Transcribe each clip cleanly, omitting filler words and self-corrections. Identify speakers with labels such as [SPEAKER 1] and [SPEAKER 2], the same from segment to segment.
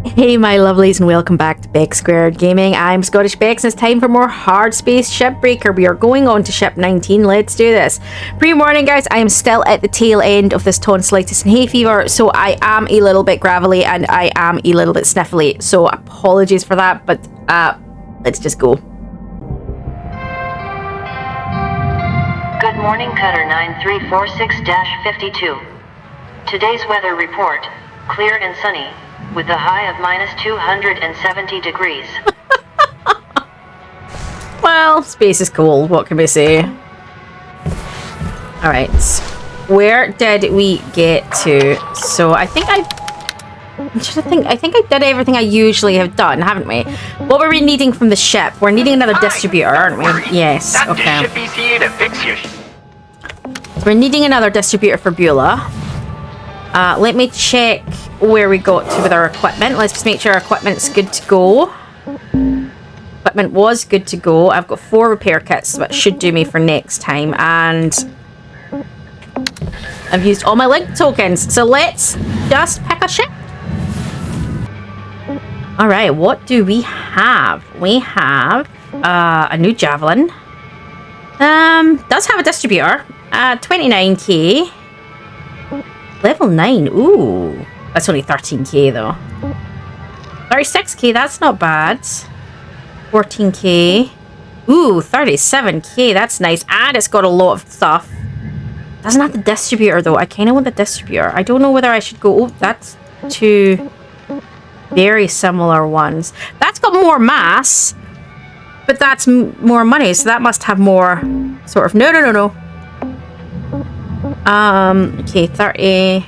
[SPEAKER 1] Hey my lovelies and welcome back to Beck Squared Gaming. I'm Scottish Bex and it's time for more Hardspace Shipbreaker. We are going on to ship 19. Let's do this. Pre-morning guys, I am still at the tail end of this tonsillitis and hay fever, so I am a little bit gravelly and I am a little bit sniffly, so apologies for that, but let's just go.
[SPEAKER 2] Good morning, Cutter 9346-52. Today's weather report, clear and sunny, with a high of minus 270 degrees.
[SPEAKER 1] Well, space is cool. What can we say? Alright. Where did we get to? So I think I did everything I usually have done, haven't we? What were we needing from the ship? We're needing another distributor, aren't we? Yes, okay. We're needing another distributor for Beulah. Let me check where we got to with our equipment. Let's just make sure our equipment's good to go. Equipment was good to go. I've got 4 repair kits, that should do me for next time. And I've used all my link tokens. So let's just pick a ship. Alright, what do we have? We have a new Javelin. Does have a distributor. 29k. Level 9, ooh. That's only 13k though. 36k, that's not bad. 14k. Ooh, 37k, that's nice. And it's got a lot of stuff. Doesn't have the distributor though. I kind of want the distributor. I don't know whether I should go... Oh, that's 2 very similar ones. That's got more mass, but that's more money, so that must have more sort of... No. Okay, 30,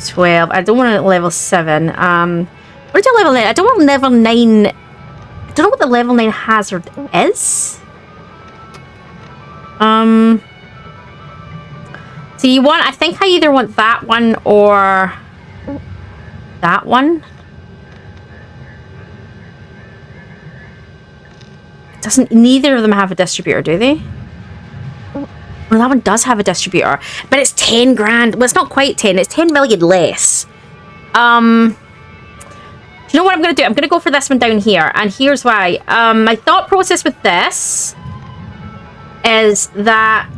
[SPEAKER 1] 12. I don't want to level 7. What did I level 9? I don't want level 9. I don't know what the level 9 hazard is. So you want, I think I either want that one or that one. Neither of them have a distributor, do they? Well, that one does have a distributor, but it's 10 grand. Well, it's not quite 10. It's 10 million less. Do you know what I'm going to do? I'm going to go for this one down here, and here's why. My thought process with this is that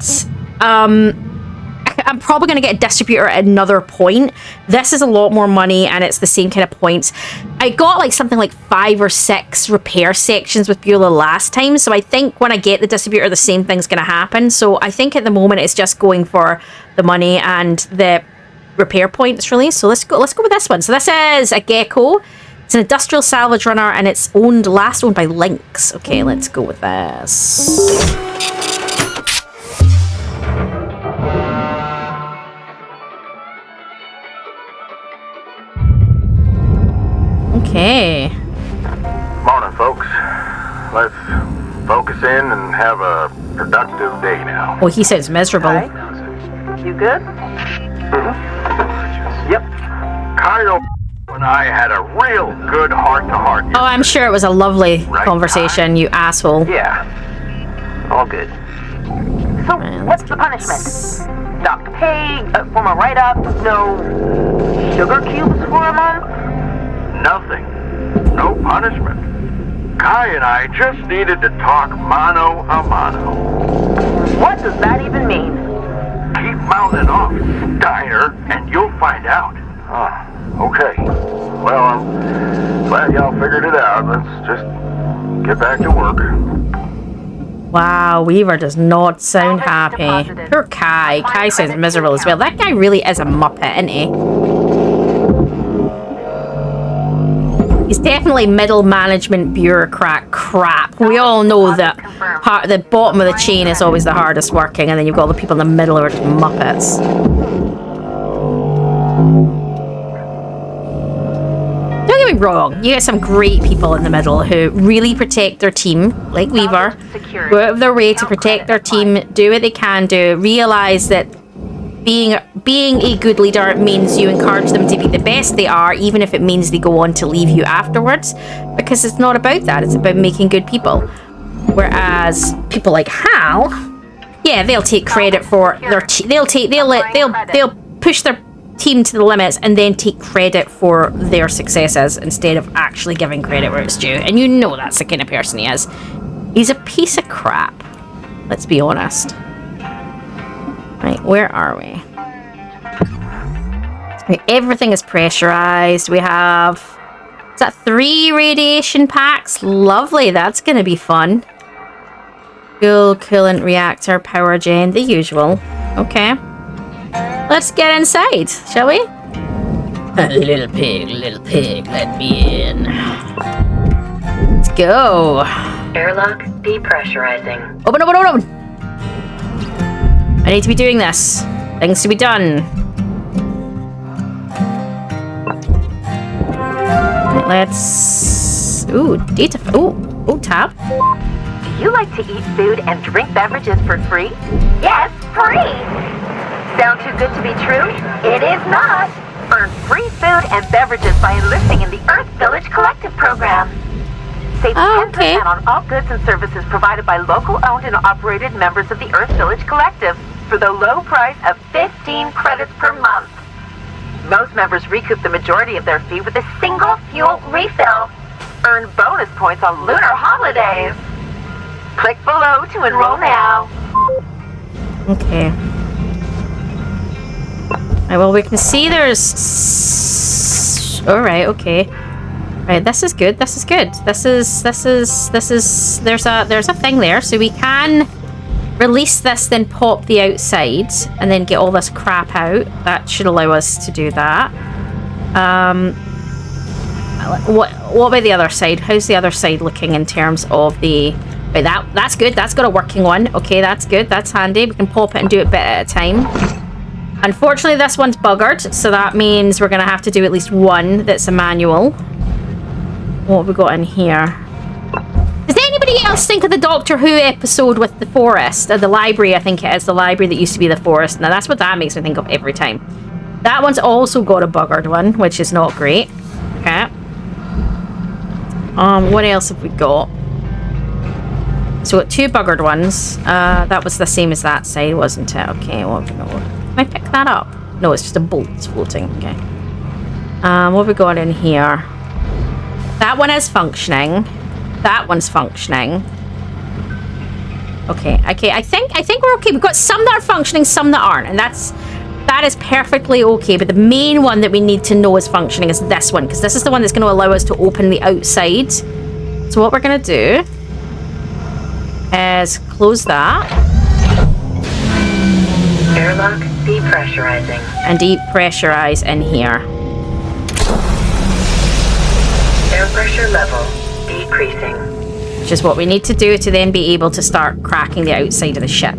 [SPEAKER 1] I'm probably going to get a distributor at another point. This is a lot more money, and it's the same kind of points. I got like something like 5 or 6 repair sections with Beulah last time, so I think when I get the distributor, the same thing's going to happen. So I think at the moment it's just going for the money and the repair points, really. So let's go with this one. So this is a Gecko. It's an Industrial Salvage Runner, and it's last owned by Lynx. Okay, let's go with this. Okay.
[SPEAKER 3] Morning, folks. Let's focus in and have a productive day now.
[SPEAKER 1] Oh, he says miserable.
[SPEAKER 4] Hi. You good?
[SPEAKER 3] Yep. Kyle and I had a real good heart-to-heart.
[SPEAKER 1] Oh, I'm sure it was a lovely conversation, you asshole.
[SPEAKER 4] Yeah. All good. So, what's the punishment? Dock pay, form a write-up, no sugar cubes for a month?
[SPEAKER 3] Nothing. No punishment. Kai and I just needed to talk mano a mano.
[SPEAKER 4] What does that even mean?
[SPEAKER 3] Keep mouthing off, Steiner, and you'll find out. Okay. Well, I'm glad y'all figured it out. Let's just get back to work.
[SPEAKER 1] Wow, Weaver does not sound happy. Poor Kai. Kai sounds miserable as well. That guy really is a muppet, isn't he? He's definitely middle management bureaucrat crap. We all know that the bottom of the chain is always the hardest working, and then you've got all the people in the middle who are just muppets. Don't get me wrong, you get some great people in the middle who really protect their team, like Weaver, go out of their way to protect their team, do what they can do, realise that being a good leader means you encourage them to be the best they are, even if it means they go on to leave you afterwards, because it's not about that. It's about making good people. Whereas people like Hal, yeah, they'll take credit for their they'll push their team to the limits and then take credit for their successes instead of actually giving credit where it's due. And you know that's the kind of person he is. He's a piece of crap. Let's be honest. Right, where are we? Right, everything is pressurized. We have... Is that 3 radiation packs? Lovely, that's going to be fun. Fuel, coolant, reactor, power gen, the usual. Okay. Let's get inside, shall we? Little pig, let me in. Let's go.
[SPEAKER 2] Airlock depressurizing.
[SPEAKER 1] Open, open, open, open. I need to be doing this. Things to be done. Let's... Ooh, data... Ooh, tab.
[SPEAKER 4] Do you like to eat food and drink beverages for free? Yes, free! Sound too good to be true? It is not! Earn free food and beverages by enlisting in the Earth Village Collective program. Save 10% on all goods and services provided by local owned and operated members of the Earth Village Collective for the low price of 15 credits per month. Most members recoup the majority of their fee with a single fuel refill. Earn bonus points on lunar holidays. Click below to enroll now.
[SPEAKER 1] Okay. Right, well, we can see there's... Alright, okay. Right, this is good, this is good. There's a thing there, so we can release this, then pop the outside, and then get all this crap out. That should allow us to do that. What about the other side? How's the other side looking in terms of the... Right, that's good, that's got a working one. Okay, that's good, that's handy. We can pop it and do it a bit at a time. Unfortunately, this one's buggered, so that means we're going to have to do at least one that's a manual. What have we got in here? Does anybody else think of the Doctor Who episode with the forest? The library, I think it is. The library that used to be the forest. Now, that's what that makes me think of every time. That one's also got a buggered one, which is not great. Okay. What else have we got? So, we've got 2 buggered ones. That was the same as that side, wasn't it? Okay, what have we got? Can I pick that up? No, it's just a bolt that's floating. Okay. What have we got in here? That one is functioning. That one's functioning. Okay, I think we're okay. We've got some that are functioning, some that aren't, and that is perfectly okay. But the main one that we need to know is functioning is this one, because this is the one that's going to allow us to open the outside. So what we're going to do is close that.
[SPEAKER 2] Airlock depressurizing.
[SPEAKER 1] And depressurize in here.
[SPEAKER 2] Air pressure level decreasing.
[SPEAKER 1] Which is what we need to do to then be able to start cracking the outside of the ship.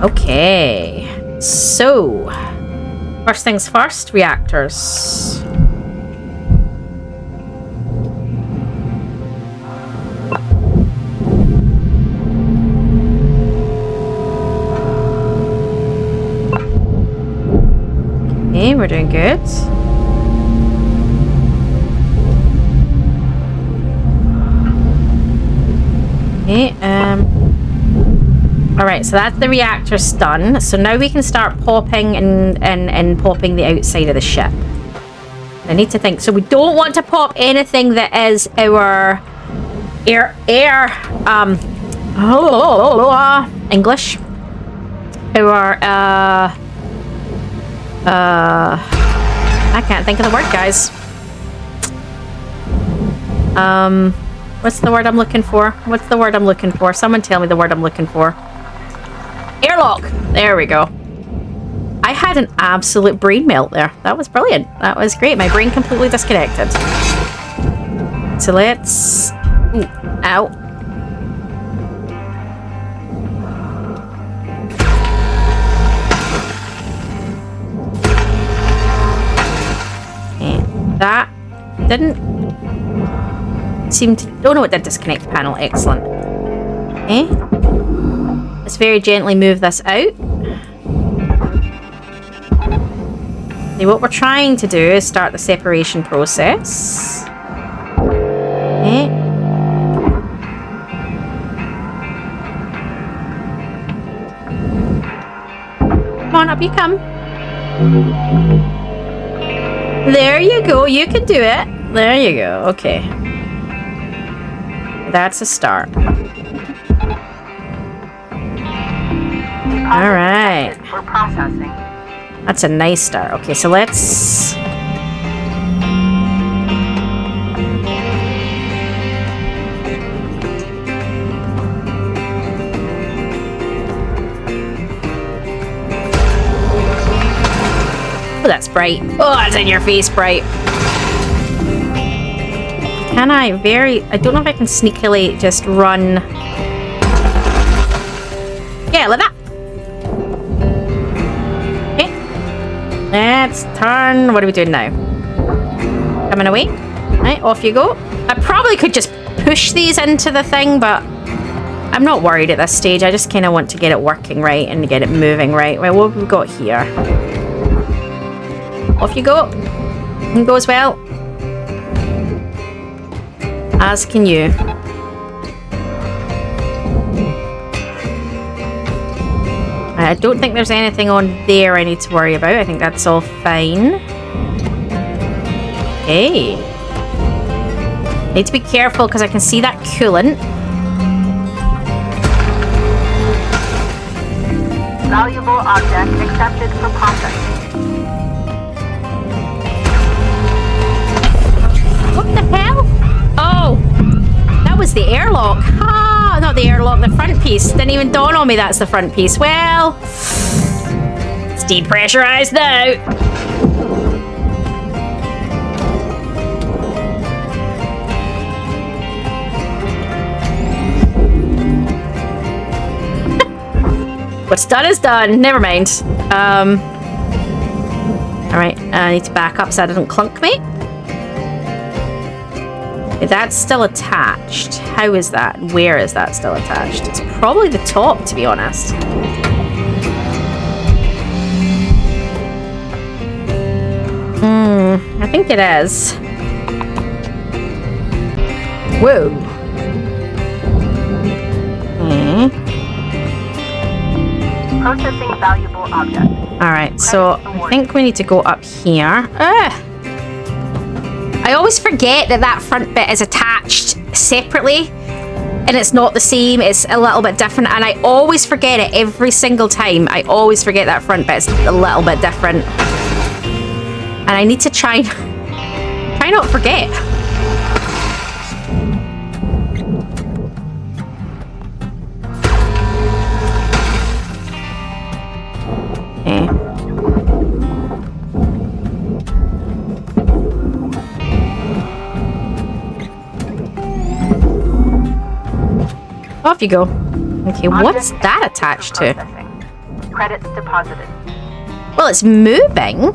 [SPEAKER 1] Okay. So, first things first, reactors. Okay, we're doing good. Okay, alright, so that's the reactor's done. So now we can start popping and popping the outside of the ship. I need to think. So we don't want to pop anything that is our English. I can't think of the word, guys. What's the word I'm looking for? What's the word I'm looking for? Someone tell me the word I'm looking for. Airlock! There we go. I had an absolute brain melt there. That was brilliant. That was great. My brain completely disconnected. So let's... Ooh, ow. And that didn't seem to... Oh no, it did disconnect the panel. Excellent. Okay. Let's very gently move this out. See, what we're trying to do is start the separation process. Okay. Come on, up you come. There you go. You can do it. There you go. Okay. That's a start. All right.
[SPEAKER 4] For processing.
[SPEAKER 1] That's a nice start. Okay, so let's... Oh, that's bright. Oh, that's in your face bright. Can I I don't know if I can sneakily just run... Yeah, like that. Okay. Let's turn. What are we doing now? Coming away. Right, off you go. I probably could just push these into the thing, but I'm not worried at this stage. I just kind of want to get it working right and get it moving right. Right, what have we got here? Off you go. It goes well. As can you. I don't think there's anything on there I need to worry about. I think that's all fine. Okay. Need to be careful because I can see that coolant.
[SPEAKER 4] Valuable object accepted for processing.
[SPEAKER 1] What the hell? Oh, that was the airlock. Ah, not the airlock, the front piece. Didn't even dawn on me that's the front piece. Well, it's depressurized now. What's done is done. Never mind. Alright, I need to back up so that doesn't clunk me. That's still attached. How is that? Where is that still attached? It's probably the top, to be honest. I think it is. Whoa.
[SPEAKER 4] Processing valuable object.
[SPEAKER 1] Alright, so I think we need to go up here. I always forget that that front bit is attached separately and it's not the same, it's a little bit different, and I always forget it every single time. I always forget that front bit is a little bit different. And I need to try not forget. Okay. Off you go. Okay, what's that attached to?
[SPEAKER 4] Credits deposited.
[SPEAKER 1] Well, it's moving.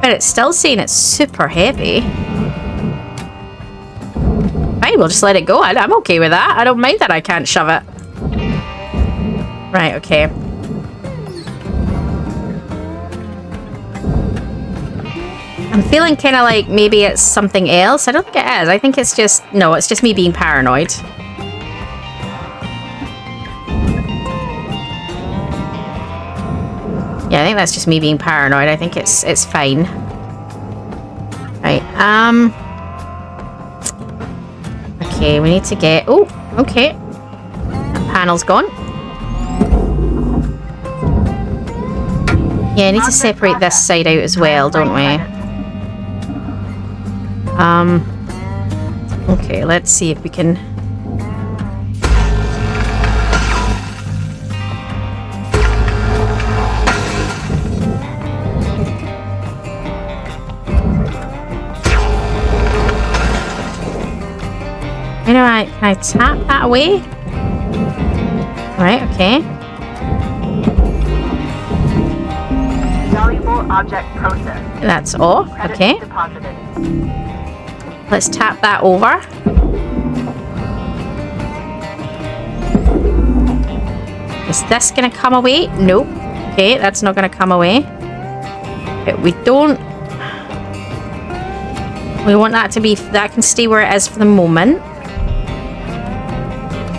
[SPEAKER 1] But it's still saying it's super heavy. Fine, we'll just let it go. I'm okay with that. I don't mind that I can't shove it. Right, okay. I'm feeling kind of like maybe it's something else. I don't think it is. I think it's just... No, it's just me being paranoid. Yeah, I think that's just me being paranoid. I think it's fine. Right, okay, we need to get... Oh, okay. That panel's gone. Yeah, I need to separate this side out as well, don't we? Okay, let's see if we can... Can I tap that away? Right, okay.
[SPEAKER 4] Valuable object processed.
[SPEAKER 1] That's off, okay.
[SPEAKER 4] Deposited.
[SPEAKER 1] Let's tap that over. Is this gonna come away? Nope. Okay, that's not gonna come away. But we don't... We want that to be... That can stay where it is for the moment.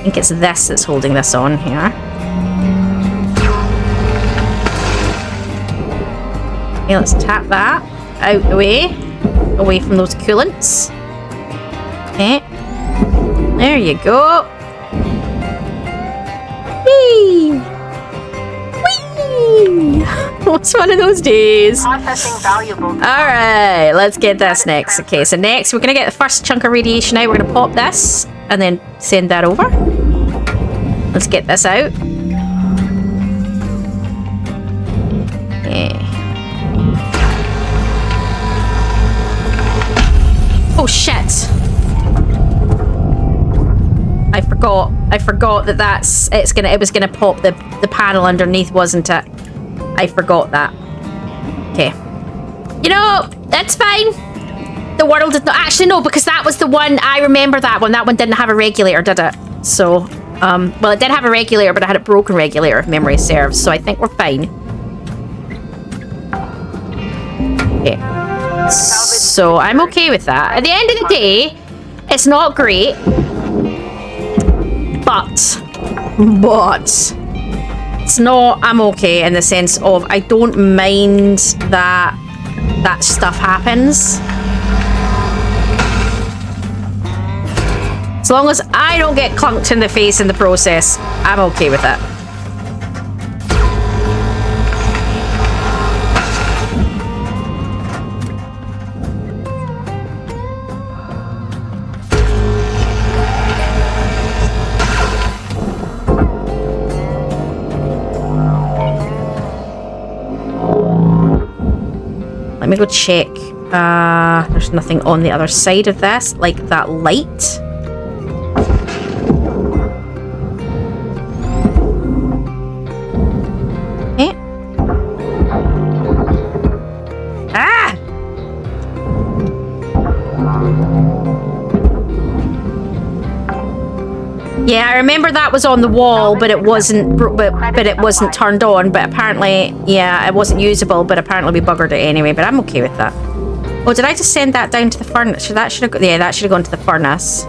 [SPEAKER 1] think it's this that's holding this on here. Okay, let's tap that out the way. Away from those coolants. Okay. There you go. Whee! Whee! What's one of those days?
[SPEAKER 4] Processing valuable.
[SPEAKER 1] Alright, let's get this next. Okay, so next we're going to get the first chunk of radiation out. We're going to pop this and then send that over. Let's get this out. Okay. Oh shit! I forgot that it was gonna pop the panel underneath, wasn't it? I forgot that. Okay. You know, that's fine. The world did not actually no, because that was the one I remember that one. That one didn't have a regulator, did it? So, well, it did have a regulator, but I had a broken regulator if memory serves. So I think we're fine. Okay. So I'm okay with that. At the end of the day, it's not great, but it's not. I'm okay in the sense of I don't mind that stuff happens, as long as I don't get clunked in the face in the process. I'm okay with it. Let me go check. There's nothing on the other side of this, like that light. Okay. Ah! Yeah, I remember that was on the wall, but it wasn't. But it wasn't turned on. But apparently, yeah, it wasn't usable. But apparently, we buggered it anyway. But I'm okay with that. Oh, did I just send that down to the furnace? That should have. Yeah, that should have gone to the furnace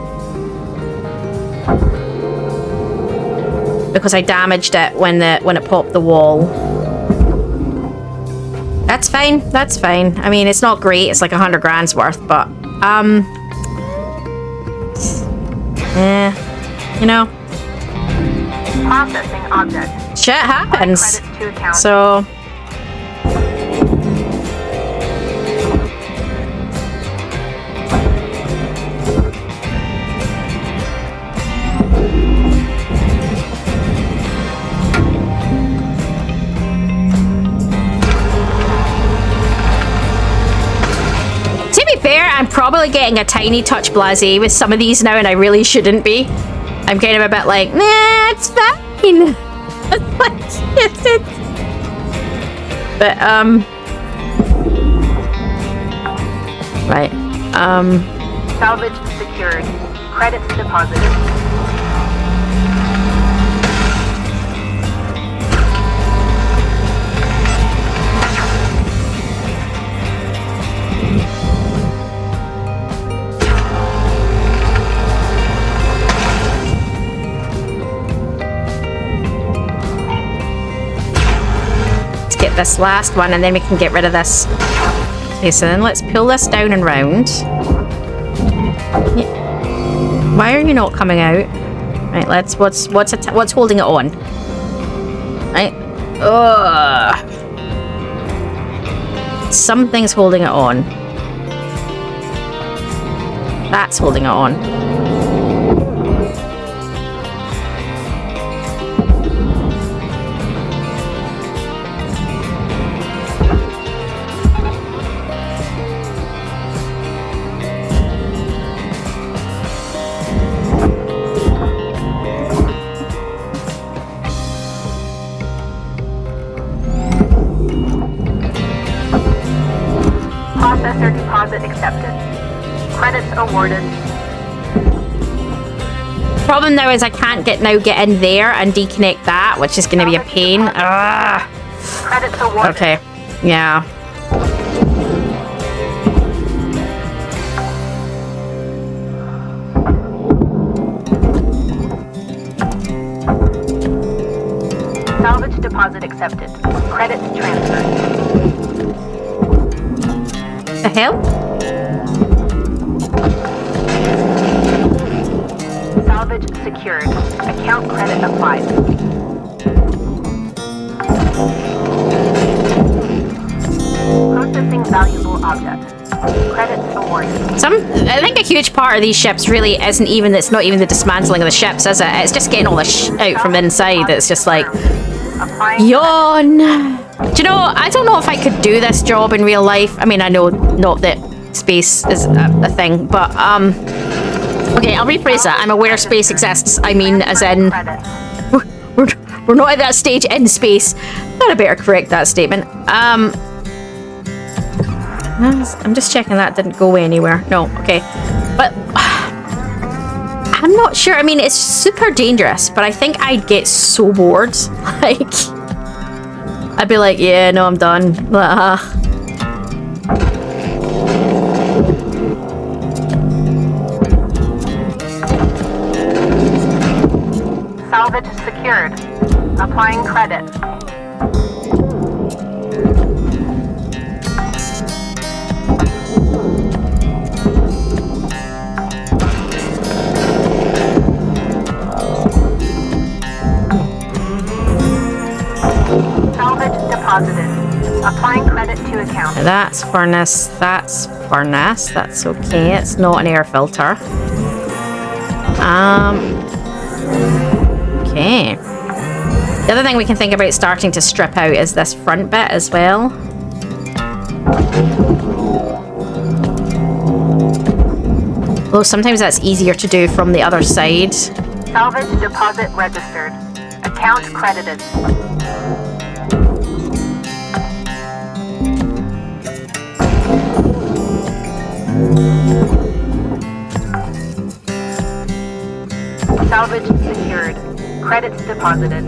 [SPEAKER 1] because I damaged it when it popped the wall. That's fine. That's fine. I mean, it's not great. It's like 100 grand's worth, but you know,
[SPEAKER 4] Processing object.
[SPEAKER 1] shit happens.
[SPEAKER 4] Credits to account.
[SPEAKER 1] So to be fair, I'm probably getting a tiny touch blasé with some of these now, and I really shouldn't be. I'm kind of a bit like, nah, it's fine. But, right.
[SPEAKER 4] Salvage secured. Credits deposited.
[SPEAKER 1] Get this last one and then we can get rid of this. Okay, so then let's pull this down and round. Yeah. Why are you not coming out? Right, let's what's holding it on? Right. Ugh. Something's holding it on. That's holding it on.
[SPEAKER 4] Processor deposit accepted. Credits awarded.
[SPEAKER 1] Problem now is I can't get in there and deconnect that, which is going to be a pain. Ugh.
[SPEAKER 4] Credits awarded.
[SPEAKER 1] Okay. Yeah.
[SPEAKER 4] deposit accepted. Credits transferred.
[SPEAKER 1] The hell?
[SPEAKER 4] Salvage secured. Account credit applied. Processing valuable object. Credits awarded.
[SPEAKER 1] I think a huge part of these ships really isn't even, it's not even the dismantling of the ships, is it? It's just getting all the out from inside. It's just like, yawn. Do you know, I don't know if I could do this job in real life. I mean, I know not that space is a thing, but, okay, I'll rephrase that. I'm aware space exists. I mean, as in, we're not at that stage in space. I'd better correct that statement. I'm just checking that didn't go anywhere. No, okay. But I'm not sure. I mean, it's super dangerous, but I think I'd get so bored. Like, I'd be like, yeah, no, I'm done.
[SPEAKER 4] Salvage secured. Applying credit. Salvage deposited. Applying credit to account.
[SPEAKER 1] That's furnace. That's furnace. That's okay. It's not an air filter. Okay. The other thing we can think about starting to strip out is this front bit as well. Although sometimes that's easier to do from the other side.
[SPEAKER 4] Salvage deposit registered. Account credited. Salvage secured. Credits deposited.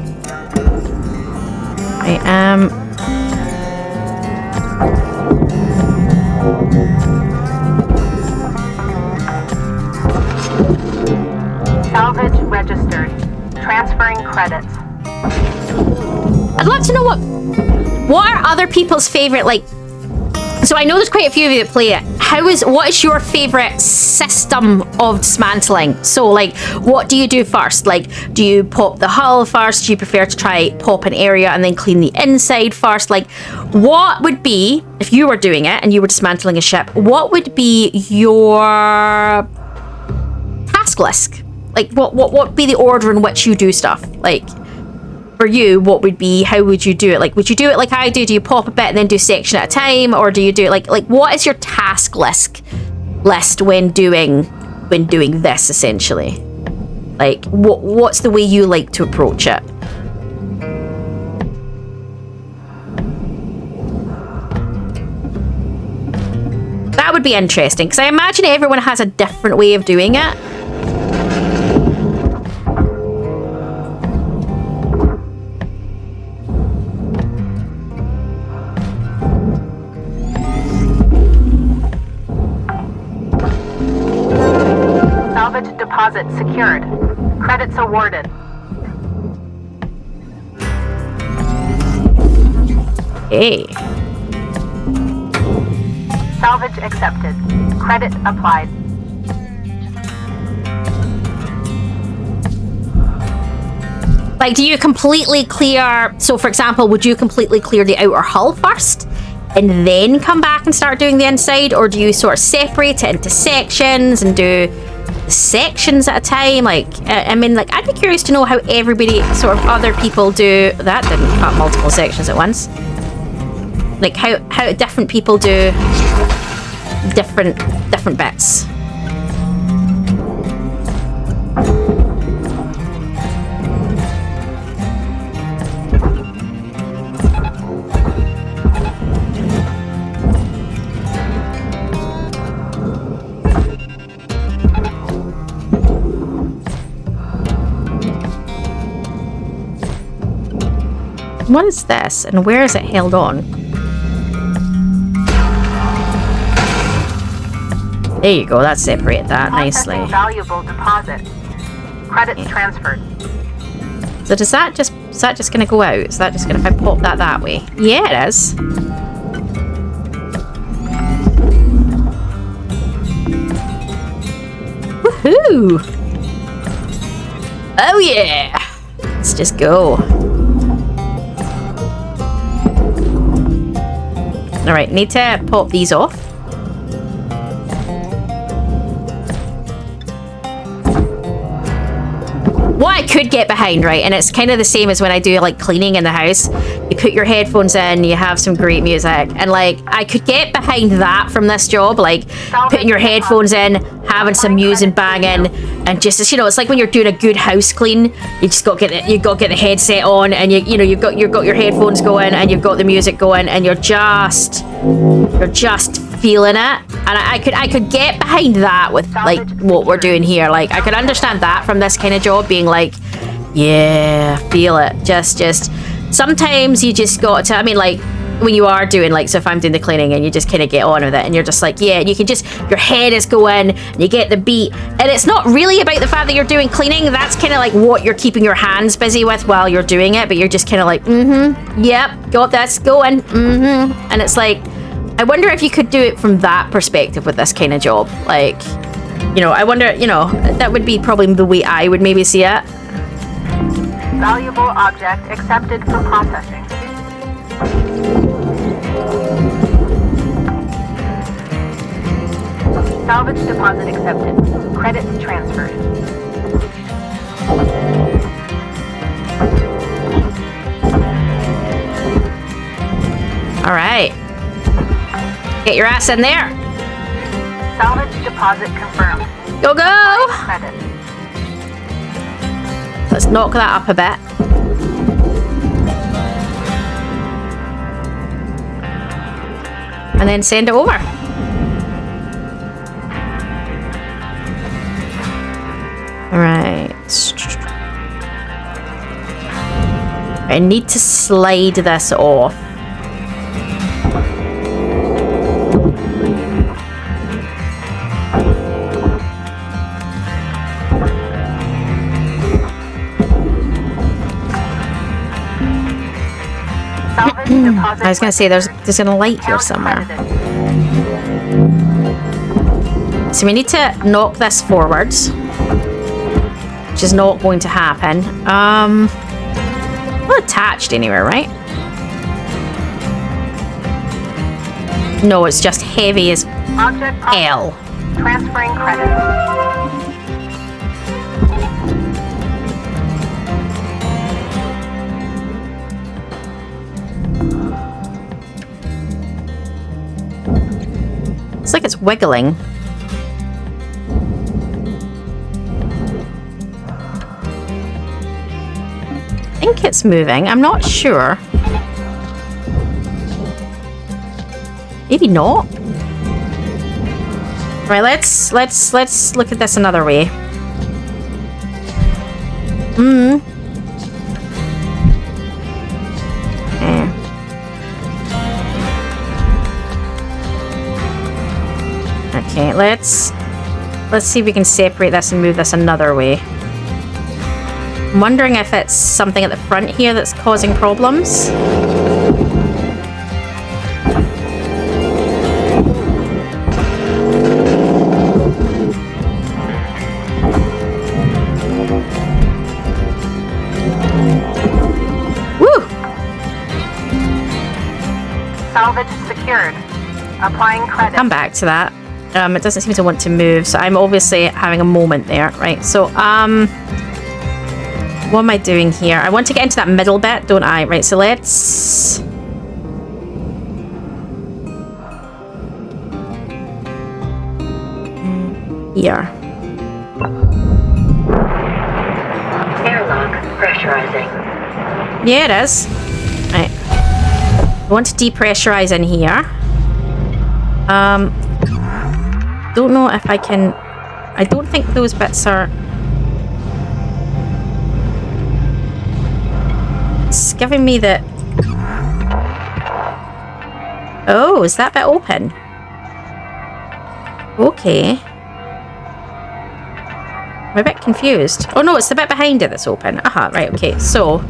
[SPEAKER 1] I am...
[SPEAKER 4] Salvage registered. Transferring credits.
[SPEAKER 1] I'd love to know what are other people's favorite, like... So I know there's quite a few of you that play it. What is your favorite system of dismantling? So, like, what do you do first? Like, do you pop the hull first? Do you prefer to try pop an area and then clean the inside first? Like, what would be, if you were doing it and you were dismantling a ship, what would be your task list? Like, what would be the order in which you do stuff? Like, for you, what would be, how would you do it? Like, would you do it like I do? Do you pop a bit and then do section at a time? Or do you do it like what is your task list when doing this, essentially? Like, what's the way you like to approach it? That would be interesting, because I imagine everyone has a different way of doing it.
[SPEAKER 4] Deposit secured. Credits awarded.
[SPEAKER 1] Hey.
[SPEAKER 4] Salvage accepted. Credit applied.
[SPEAKER 1] Like, do you completely clear... So, for example, would you completely clear the outer hull first and then come back and start doing the inside? Or do you sort of separate it into sections and do sections at a time? Like, I mean, like, I'd be curious to know how everybody, sort of other people do... That didn't cut multiple sections at once. Like, how different people do different bits. What is this, and where is it held on? There you go, that separated that nicely.
[SPEAKER 4] Valuable deposit. Credits transferred.
[SPEAKER 1] So does that just Is that just going to go out? Is that just going to, if I pop that way? Yeah, it is. Woohoo! Oh yeah! Let's just go. Alright, need to pop these off. What I could get behind, right, and it's kind of the same as when I do like cleaning in the house. You put your headphones in, you have some great music, and like I could get behind that from this job, like putting your headphones in, having some music banging, and just, you know, it's like when you're doing a good house clean, you just got to get the headset on, and you've got your headphones going, and you've got the music going, and you're just feeling it. And I could get behind that with like what we're doing here. Like I could understand that from this kind of job, being like, yeah, feel it. Just sometimes you just got to, I mean, like when you are doing, like, so if I'm doing the cleaning and you just kind of get on with it and you're just like, yeah, and you can just, your head is going and you get the beat, and it's not really about the fact that you're doing cleaning. That's kind of like what you're keeping your hands busy with while you're doing it, but you're just kind of like, yep, got this going, and it's like, I wonder if you could do it from that perspective with this kind of job. Like, you know, I wonder, you know, that would be probably the way I would maybe see it.
[SPEAKER 4] Valuable object accepted for processing. Salvage deposit accepted. Credits transferred.
[SPEAKER 1] All right. Get your ass in there.
[SPEAKER 4] Salvage deposit confirmed.
[SPEAKER 1] Go, go!
[SPEAKER 4] Credits.
[SPEAKER 1] Let's knock that up a bit. And then send it over. Alright. I need to slide this off. I was going to say, there's a light here somewhere. So we need to knock this forwards, which is not going to happen. Not attached anywhere, right? No, it's just heavy as hell.
[SPEAKER 4] Transferring credits.
[SPEAKER 1] It's like it's wiggling. I think it's moving. I'm not sure. Maybe not. Right, let's look at this another way. Okay, let's see if we can separate this and move this another way. I'm wondering if it's something at the front here that's causing problems. Woo!
[SPEAKER 4] Salvage secured. Applying credit.
[SPEAKER 1] Come back to that. It doesn't seem to want to move, so I'm obviously having a moment there, right? So, what am I doing here? I want to get into that middle bit, don't I? Right, so let's... Here.
[SPEAKER 4] Airlock pressurizing.
[SPEAKER 1] Yeah, it is. Right. I want to depressurize in here. Don't know if I can... I don't think those bits are... It's giving me the... Oh, is that bit open? Okay. I'm a bit confused. Oh no, it's the bit behind it that's open. Aha, right, okay. So,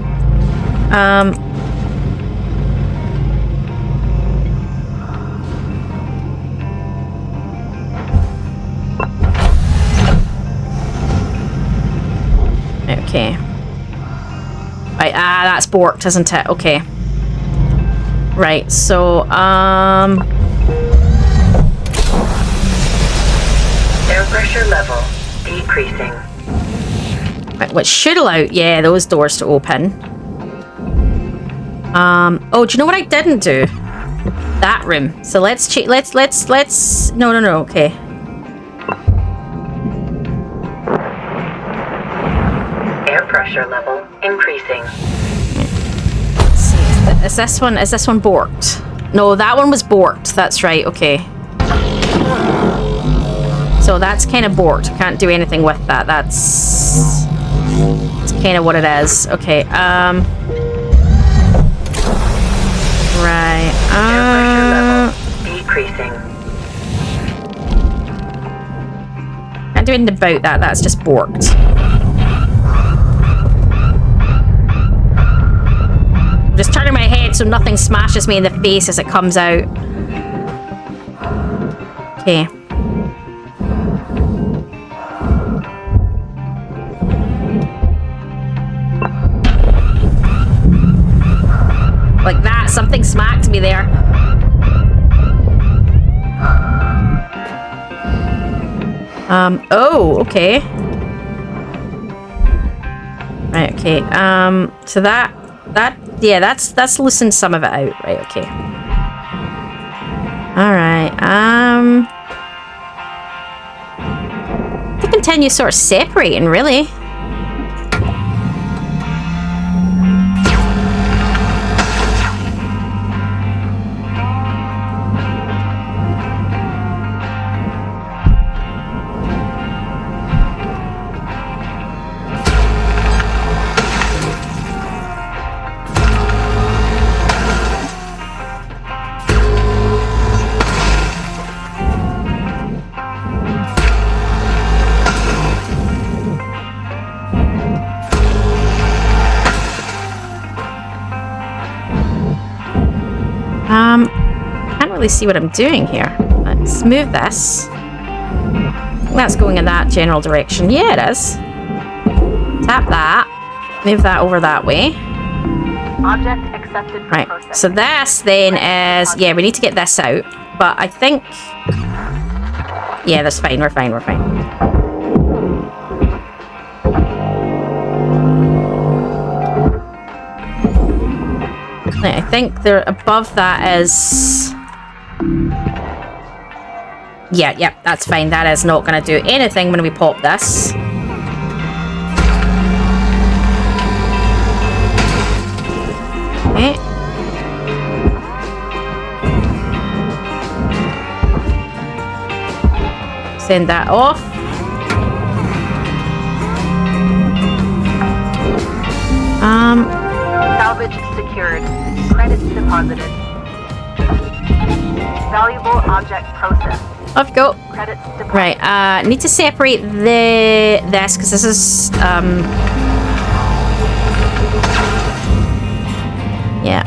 [SPEAKER 1] Okay. Right, that's borked, isn't it? Okay. Right, so,
[SPEAKER 4] Air pressure level decreasing.
[SPEAKER 1] right, which should allow, yeah, those doors to open. Oh, do you know what I didn't do? That room. So let's check, let's, no, okay.
[SPEAKER 4] Air pressure level increasing.
[SPEAKER 1] Let's see, is this one borked? No, that one was borked, that's right, okay. So that's kind of borked, can't do anything with that, that's kind of what it is. Okay, right,
[SPEAKER 4] Air pressure level decreasing.
[SPEAKER 1] can't do anything about that, that's just borked. I'm just turning my head so nothing smashes me in the face as it comes out. Okay. Like that, something smacked me there. Oh, okay. Right, okay. So yeah, that's loosened some of it out. Right, okay. Alright, to continue sort of separating, really. Can't really see what I'm doing here. Let's move this. That's going in that general direction. Yeah, it is. Tap that. Move that over that way.
[SPEAKER 4] Object accepted for
[SPEAKER 1] Right.
[SPEAKER 4] processing.
[SPEAKER 1] So this then is, yeah, we need to get this out. But I think, yeah, that's fine. We're fine. I think there above that is, yeah, that's fine. That is not going to do anything when we pop this. Okay. Send that off.
[SPEAKER 4] Salvage secured. Credits deposited. Valuable object processed.
[SPEAKER 1] Off you go.
[SPEAKER 4] Credits deposited.
[SPEAKER 1] Right, need to separate this because this is yeah.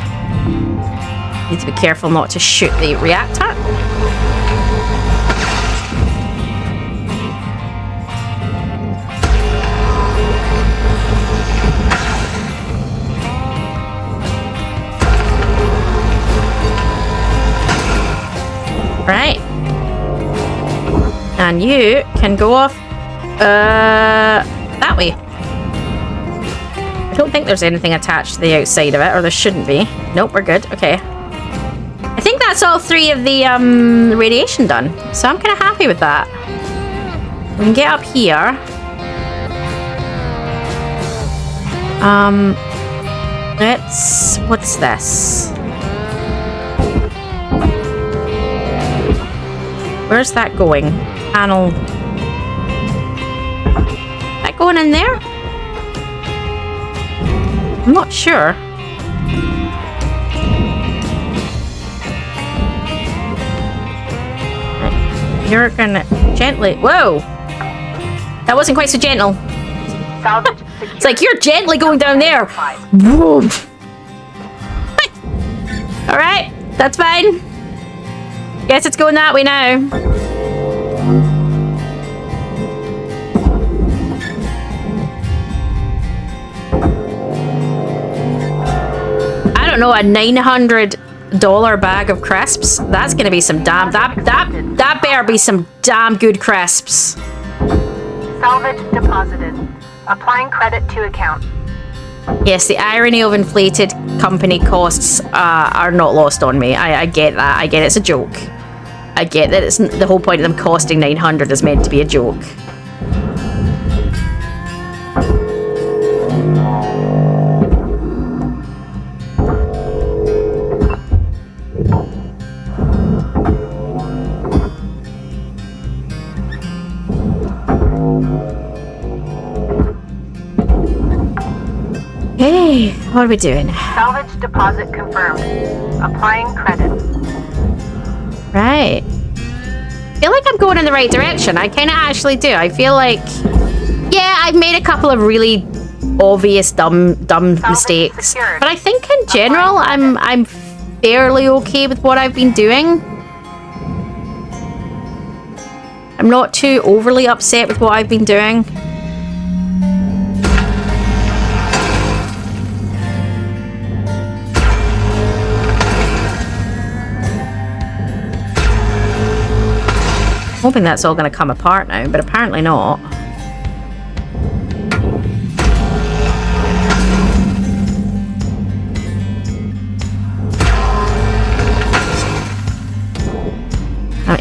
[SPEAKER 1] Need to be careful not to shoot the reactor. Right. And you can go off that way. I don't think there's anything attached to the outside of it, or there shouldn't be. Nope, we're good. Okay. I think that's all three of the radiation done. So I'm kind of happy with that. We can get up here. What's this? Where's that going? Panel. That going in there? I'm not sure. Right. You're gonna gently. Whoa! That wasn't quite so gentle.
[SPEAKER 4] Salvage secured.
[SPEAKER 1] It's like you're gently going down there. Whoa! Alright, that's fine. Guess it's going that way now. I don't know, a $900 bag of crisps? That's gonna be some damn... That better be some damn good crisps.
[SPEAKER 4] Salvage deposited. Applying credit to account.
[SPEAKER 1] Yes, the irony of inflated company costs are not lost on me. I get that. I get it's a joke. I get that it's the whole point of them costing 900 is meant to be a joke. Hey, what are we doing?
[SPEAKER 4] Salvage deposit confirmed. Applying credit.
[SPEAKER 1] Right. I feel like I'm going in the right direction. I kind of actually do. I feel like, yeah, I've made a couple of really obvious dumb mistakes,
[SPEAKER 4] secured.
[SPEAKER 1] but I think in general I'm fairly okay with what I've been doing. I'm not too overly upset with what I've been doing. Hoping that's all going to come apart now, but apparently not.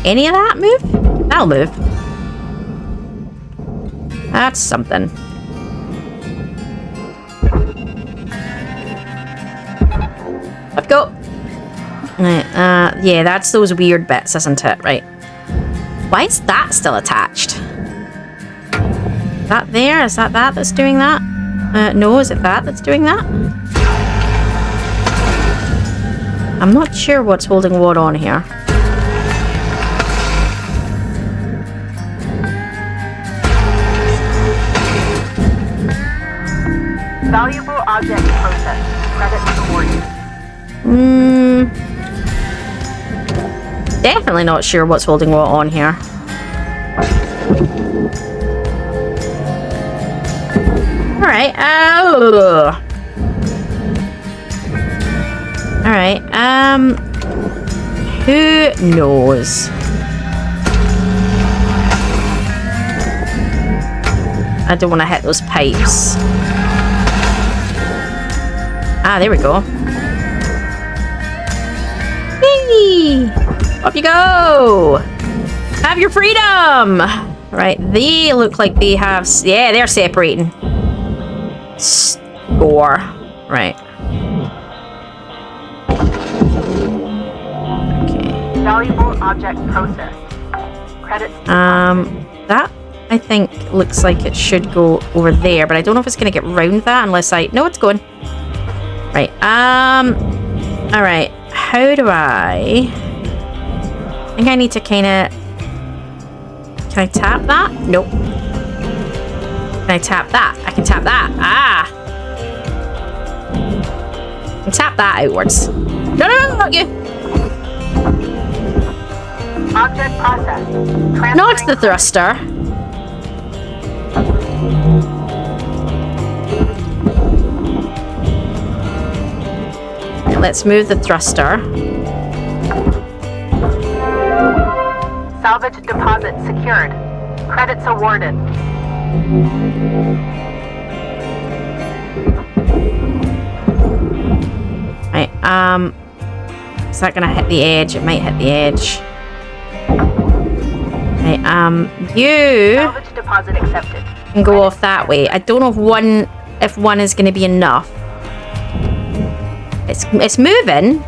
[SPEAKER 1] Any of that move? That'll move. That's something. Let's go. Right, yeah, that's those weird bits, isn't it? Right. Why is that still attached? Is that there? Is that that's doing that? No, is it that's doing that? I'm not sure what's holding what on here.
[SPEAKER 4] Valuable object processed. Credit awarded.
[SPEAKER 1] Definitely not sure what's holding what on here. Alright, alright, who knows? I don't want to hit those pipes. Ah, there we go. Yay! Up you go! Have your freedom! Right, they look like they have... Yeah, they're separating. Score. Right. Okay.
[SPEAKER 4] Valuable object processed. Credits.
[SPEAKER 1] That, I think, looks like it should go over there, but I don't know if it's going to get round that unless I... No, it's going. Right, alright. How do I think I need to kind of... Can I tap that? Nope. Can I tap that? I can tap that. Ah! I can tap that outwards. No, not you!
[SPEAKER 4] Object processed.
[SPEAKER 1] No, it's the thruster. Let's move the thruster.
[SPEAKER 4] Salvage deposit secured. Credits awarded.
[SPEAKER 1] Right, is that gonna hit the edge? It might hit the edge. Right, you
[SPEAKER 4] Salvage deposit accepted.
[SPEAKER 1] can go off that way. I don't know if one is gonna be enough. It's moving.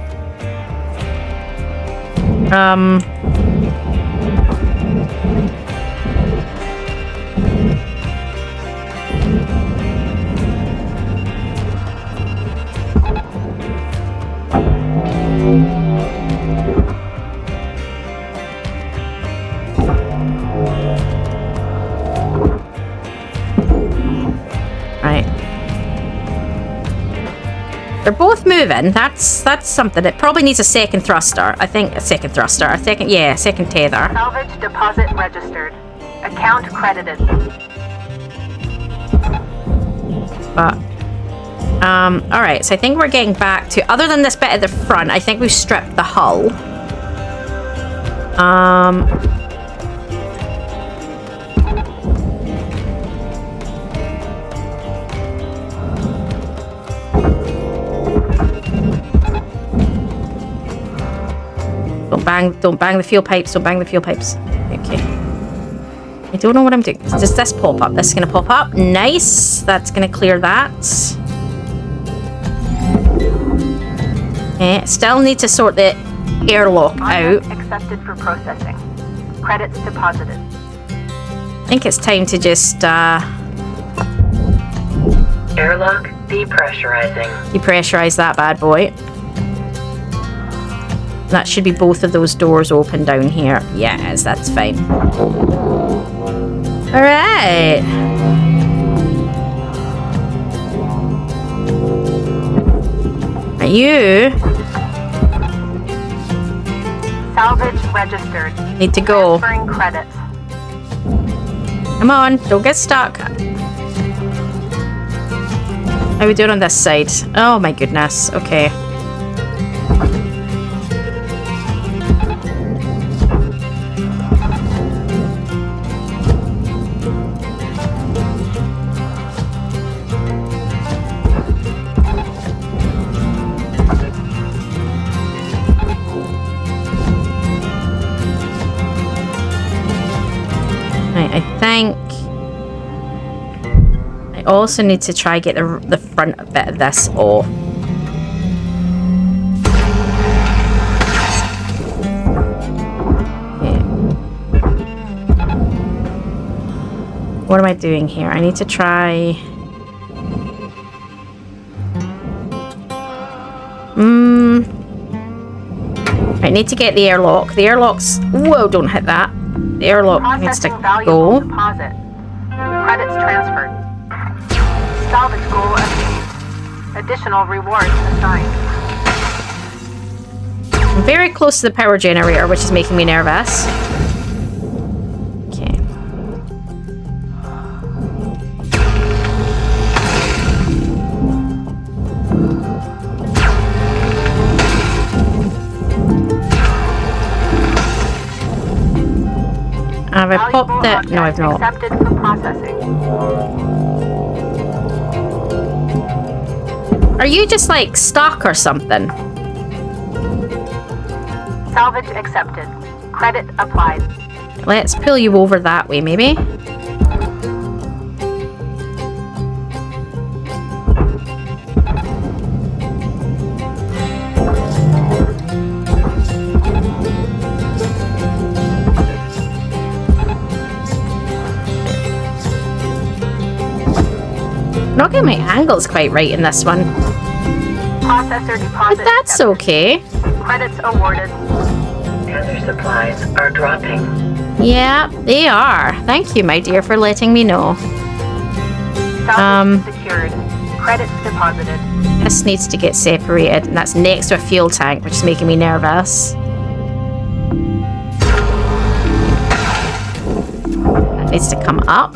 [SPEAKER 1] They're both both moving. That's something. It probably needs a second thruster. I think a second thruster. A second tether.
[SPEAKER 4] Salvage deposit registered. Account credited.
[SPEAKER 1] But all right. So I think we're getting back to, other than this bit at the front, I think we've stripped the hull. Don't bang the fuel pipes. Don't bang the fuel pipes. Okay. I don't know what I'm doing. Does this pop up? This is going to pop up. Nice. That's going to clear that. Okay. Still need to sort the airlock out.
[SPEAKER 4] Accepted for processing. Credits deposited.
[SPEAKER 1] I think it's time to just
[SPEAKER 5] airlock depressurizing.
[SPEAKER 1] Depressurize that bad boy. That should be both of those doors open down here. Yes, that's fine. All right. Are you?
[SPEAKER 4] Salvage registered.
[SPEAKER 1] Need to go.
[SPEAKER 4] Transferring credits.
[SPEAKER 1] Come on, don't get stuck. How are we doing on this side? Oh my goodness. Okay. I also need to try get the front bit of this off. Okay. What am I doing here? I need to try... I need to get the airlock. The airlock's... Whoa, don't hit that. The airlock needs to go.
[SPEAKER 4] Deposit. Credits transferred. Salvage goal achieved. Additional rewards assigned.
[SPEAKER 1] I'm very close to the power generator, which is making me nervous. Okay. Have I popped that? No, I've not.
[SPEAKER 4] Accepted for processing.
[SPEAKER 1] Are you just like stuck or something?
[SPEAKER 4] Salvage accepted. Credit applied.
[SPEAKER 1] Let's pull you over that way, maybe. Not getting my angles quite right in this one.
[SPEAKER 4] Processor deposit.
[SPEAKER 1] But that's
[SPEAKER 4] accepted.
[SPEAKER 1] okay.
[SPEAKER 4] Credits awarded.
[SPEAKER 5] Tether supplies are dropping.
[SPEAKER 1] Yeah, they are. Thank you, my dear, for letting me know.
[SPEAKER 4] Salvage secured. Credits deposited.
[SPEAKER 1] This needs to get separated, and that's next to a fuel tank, which is making me nervous. That needs to come up.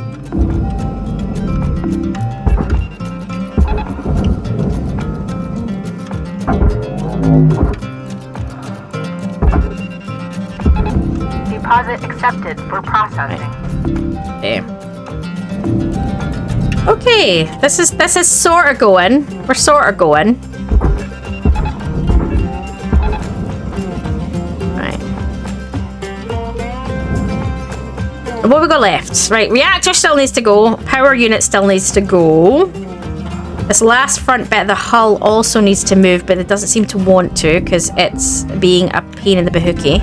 [SPEAKER 4] Deposit accepted for processing.
[SPEAKER 1] Okay. Okay, this is sort of going. We're sort of going. Right. What we got left? Right, reactor still needs to go. Power unit still needs to go. This last front bit of the hull also needs to move, but it doesn't seem to want to because it's being a pain in the bahookie.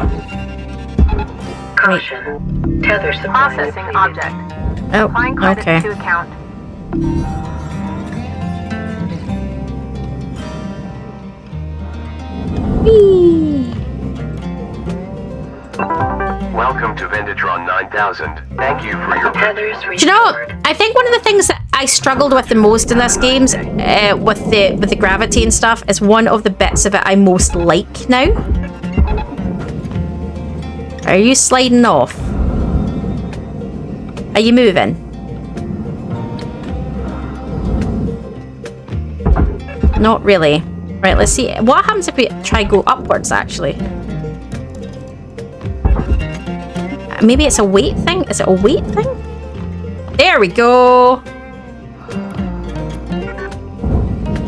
[SPEAKER 5] Caution. Tether supply
[SPEAKER 4] Processing
[SPEAKER 5] depleted.
[SPEAKER 4] object.
[SPEAKER 1] Oh,
[SPEAKER 4] Applying credits
[SPEAKER 1] okay.
[SPEAKER 4] to account.
[SPEAKER 3] Welcome to Vendatron 9000. Thank you for your
[SPEAKER 5] Tether's
[SPEAKER 1] Do you know,
[SPEAKER 5] restored.
[SPEAKER 1] I think one of the things that I struggled with the most in this game, with the gravity and stuff, is one of the bits of it I most like now. Are you sliding off? Are you moving? Not really. Right, let's see. What happens if we try go upwards, actually? Maybe it's a weight thing? Is it a weight thing? There we go!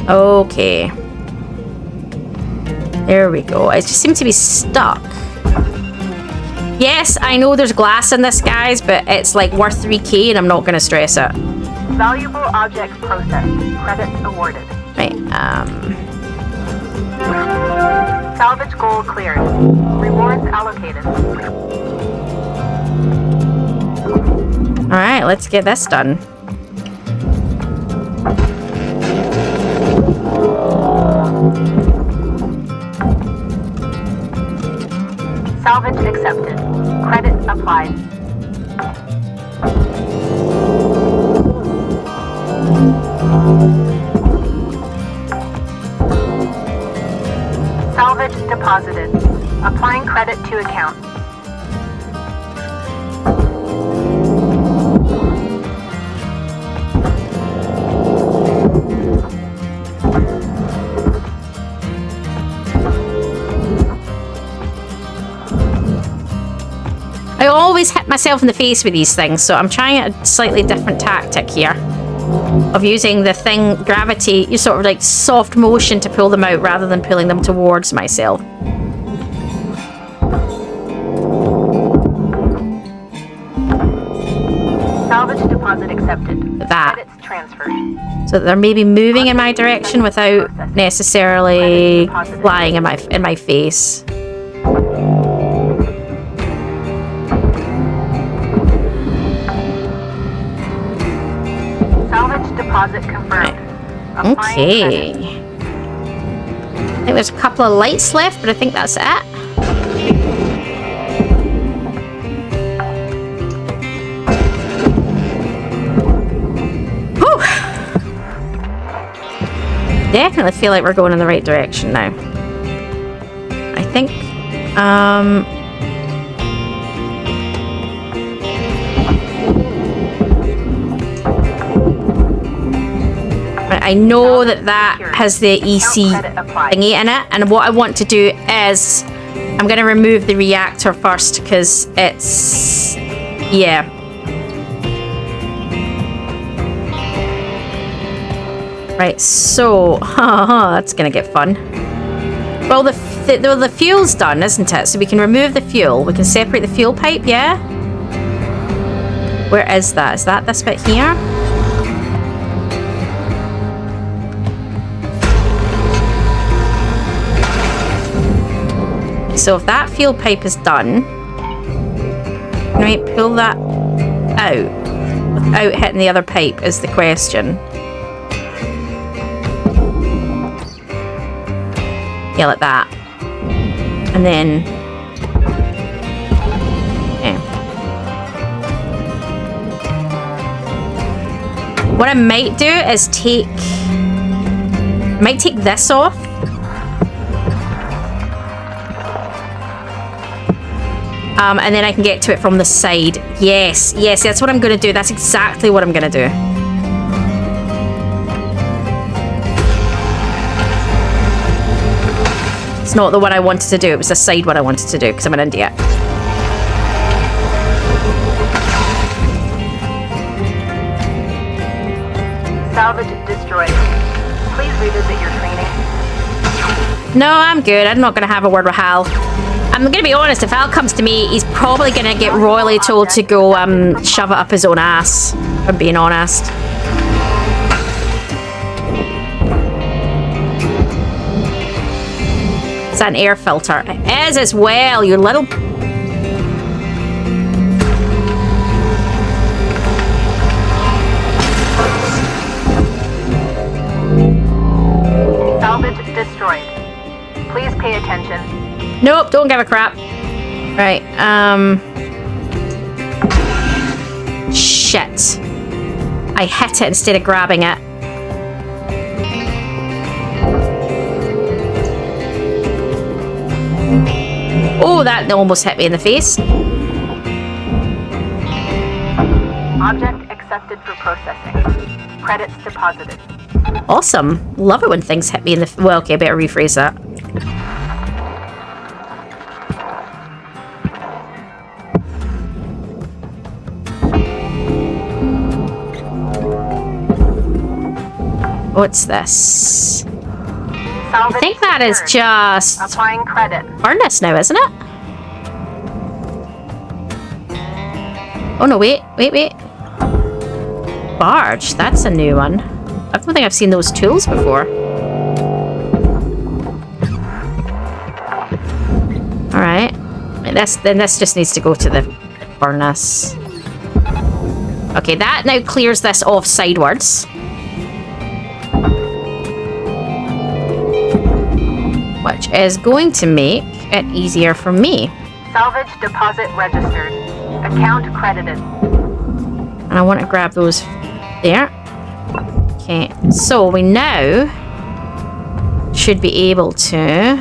[SPEAKER 1] Okay. There we go. I just seem to be stuck. Yes, I know there's glass in this, guys, but it's like worth 3k and I'm not going to stress it.
[SPEAKER 4] Valuable objects processed. Credits awarded.
[SPEAKER 1] Right,
[SPEAKER 4] Salvage goal cleared. Rewards allocated.
[SPEAKER 1] Alright, let's get this done.
[SPEAKER 4] Salvage accepted. Credit applied. Salvage deposited. Applying credit to account.
[SPEAKER 1] I always hit myself in the face with these things, so I'm trying a slightly different tactic here. Of using the thing, gravity, you sort of like soft motion to pull them out rather than pulling them towards myself.
[SPEAKER 4] Salvage deposit accepted.
[SPEAKER 1] That.
[SPEAKER 4] Credits transferred.
[SPEAKER 1] So they're maybe moving in my direction without necessarily flying in my face.
[SPEAKER 4] Salvage deposit confirmed.
[SPEAKER 1] Okay. I think there's a couple of lights left, but I think that's it. Whew. Definitely feel like we're going in the right direction now. I think, I know that has the EC thingy in it, and what I want to do is I'm going to remove the reactor first because it's, yeah. Right, so that's going to get fun. Well, the fuel's done, isn't it? So we can remove the fuel. We can separate the fuel pipe, yeah? Where is that? Is that this bit here? So if that fuel pipe is done, can we pull that out without hitting the other pipe is the question. Yeah, like that. And then... okay. What I might do is take... I might take this off. And then I can get to it from the side. Yes, yes, that's what I'm going to do. That's exactly what I'm going to do. It's not the one I wanted to do. It was the side one I wanted to do because I'm an idiot.
[SPEAKER 4] Salvage destroyed. Please revisit your training.
[SPEAKER 1] No, I'm good. I'm not going to have a word with Hal. I'm going to be honest, if Hal comes to me, he's probably going to get royally told to go shove it up his own ass, if I'm being honest. Is that an air filter? It is as well, you little...
[SPEAKER 4] Salvage destroyed. Please pay attention.
[SPEAKER 1] Nope, don't give a crap. Right, shit. I hit it instead of grabbing it. Oh, that almost hit me in the face.
[SPEAKER 4] Object accepted for processing. Credits deposited.
[SPEAKER 1] Awesome. Love it when things hit me in the... Well, okay, I better rephrase that. What's this?
[SPEAKER 4] Salvage
[SPEAKER 1] I think that is
[SPEAKER 4] secured.
[SPEAKER 1] just
[SPEAKER 4] Applying credit.
[SPEAKER 1] furnace now, isn't it? Oh no, wait. Barge, that's a new one. I don't think I've seen those tools before. Alright. Then this just needs to go to the furnace. Okay, that now clears this off sidewards. Which is going to make it easier for me.
[SPEAKER 4] Salvage deposit registered. Account credited.
[SPEAKER 1] And I want to grab those there. Okay, so we now should be able to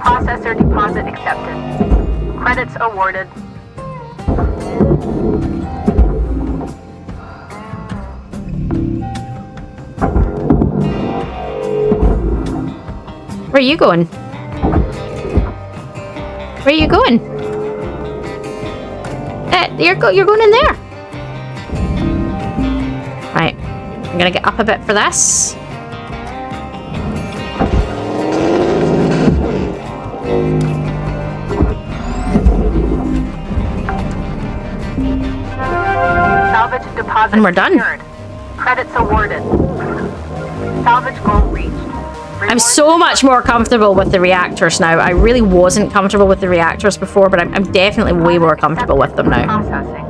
[SPEAKER 4] Processor deposit accepted. Credits awarded.
[SPEAKER 1] Where are you going? Where are you going? You're going in there. Right. I'm gonna get up a bit for this.
[SPEAKER 4] Salvage deposit
[SPEAKER 1] And we're done.
[SPEAKER 4] secured. Credits awarded. Salvage goal reached.
[SPEAKER 1] I'm so much more comfortable with the reactors now. I really wasn't comfortable with the reactors before, but I'm definitely way more comfortable with them now.
[SPEAKER 4] Processing.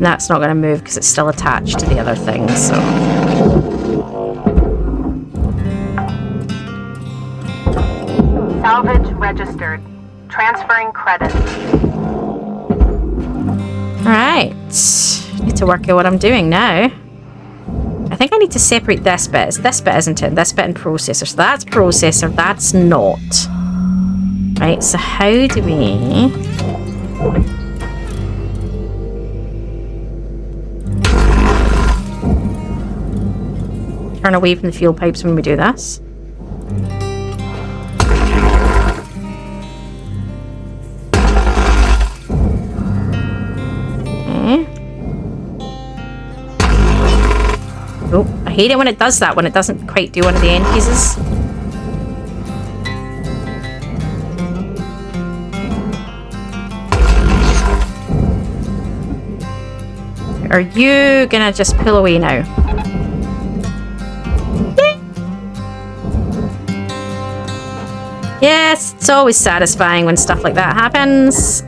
[SPEAKER 1] That's not going to move because it's still attached to the other thing, so...
[SPEAKER 4] Salvage registered. Transferring credits.
[SPEAKER 1] Alright. Need to work out what I'm doing now. I think I need to separate this bit. It's this bit, isn't it? This bit and processor. So that's processor, that's not. Right, so how do we... turn away from the fuel pipes when we do this? Oh, I hate it when it does that, when it doesn't quite do one of the end pieces. Are you gonna just pull away now? Yes, it's always satisfying when stuff like that happens.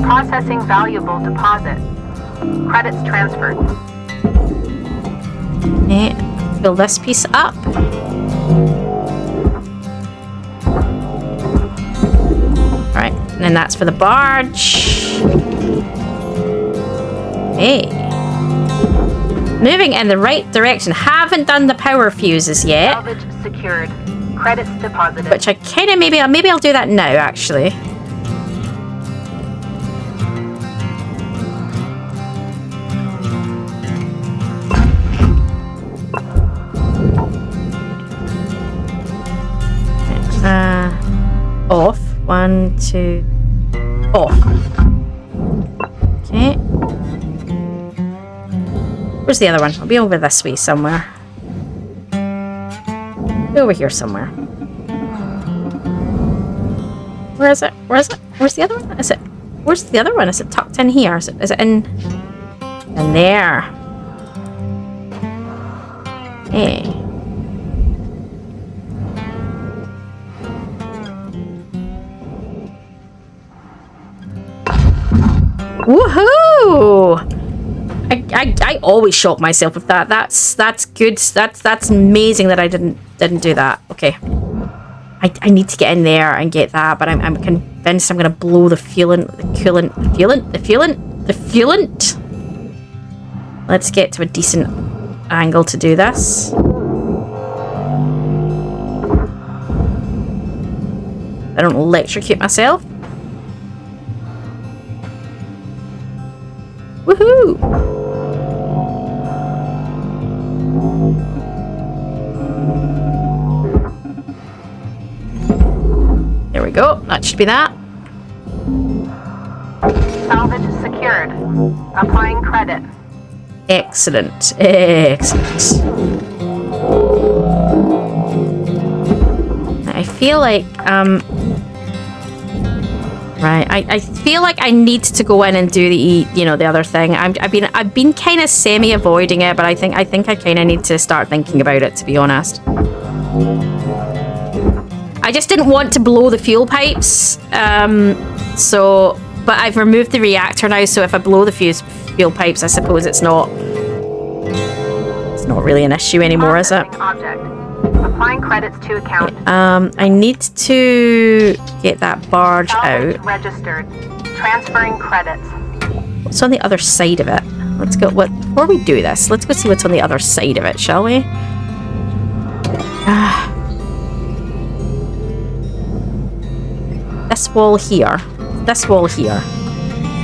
[SPEAKER 4] Processing valuable deposit. Credits transferred.
[SPEAKER 1] Okay, fill this piece up. Alright, and then that's for the barge. Hey. Moving in the right direction. Haven't done the power fuses yet.
[SPEAKER 4] Salvage secured. Credits deposited.
[SPEAKER 1] Which I kind of maybe I'll do that now, actually. Off. 1, 2. Off. Okay. Where's the other one? I'll be over this way somewhere. Be over here somewhere. Where is it? Where is it? Where's the other one? Is it? Where's the other one? Is it tucked in here? Is it in there? Okay. Woohoo! I always shock myself with that. That's good. That's amazing that I didn't do that. Okay. I need to get in there and get that, but I'm convinced I'm gonna blow the fuelant. Let's get to a decent angle to do this. I don't electrocute myself. Woohoo! There we go. That should be that.
[SPEAKER 4] Salvage secured. Applying credit.
[SPEAKER 1] Excellent. Excellent. I feel like right. I feel like I need to go in and do the other thing. I've been kind of semi avoiding it, but I think I kind of need to start thinking about it, to be honest. I just didn't want to blow the fuel pipes. But I've removed the reactor now, so if I blow the fuel pipes, I suppose it's not really an issue anymore, is it?
[SPEAKER 4] Object. Applying credits to account.
[SPEAKER 1] I need to get that barge
[SPEAKER 4] Salvage
[SPEAKER 1] out.
[SPEAKER 4] registered. Transferring credits.
[SPEAKER 1] What's on the other side of it? Let's go. Before we do this, let's go see what's on the other side of it, shall we? This wall here. This wall here.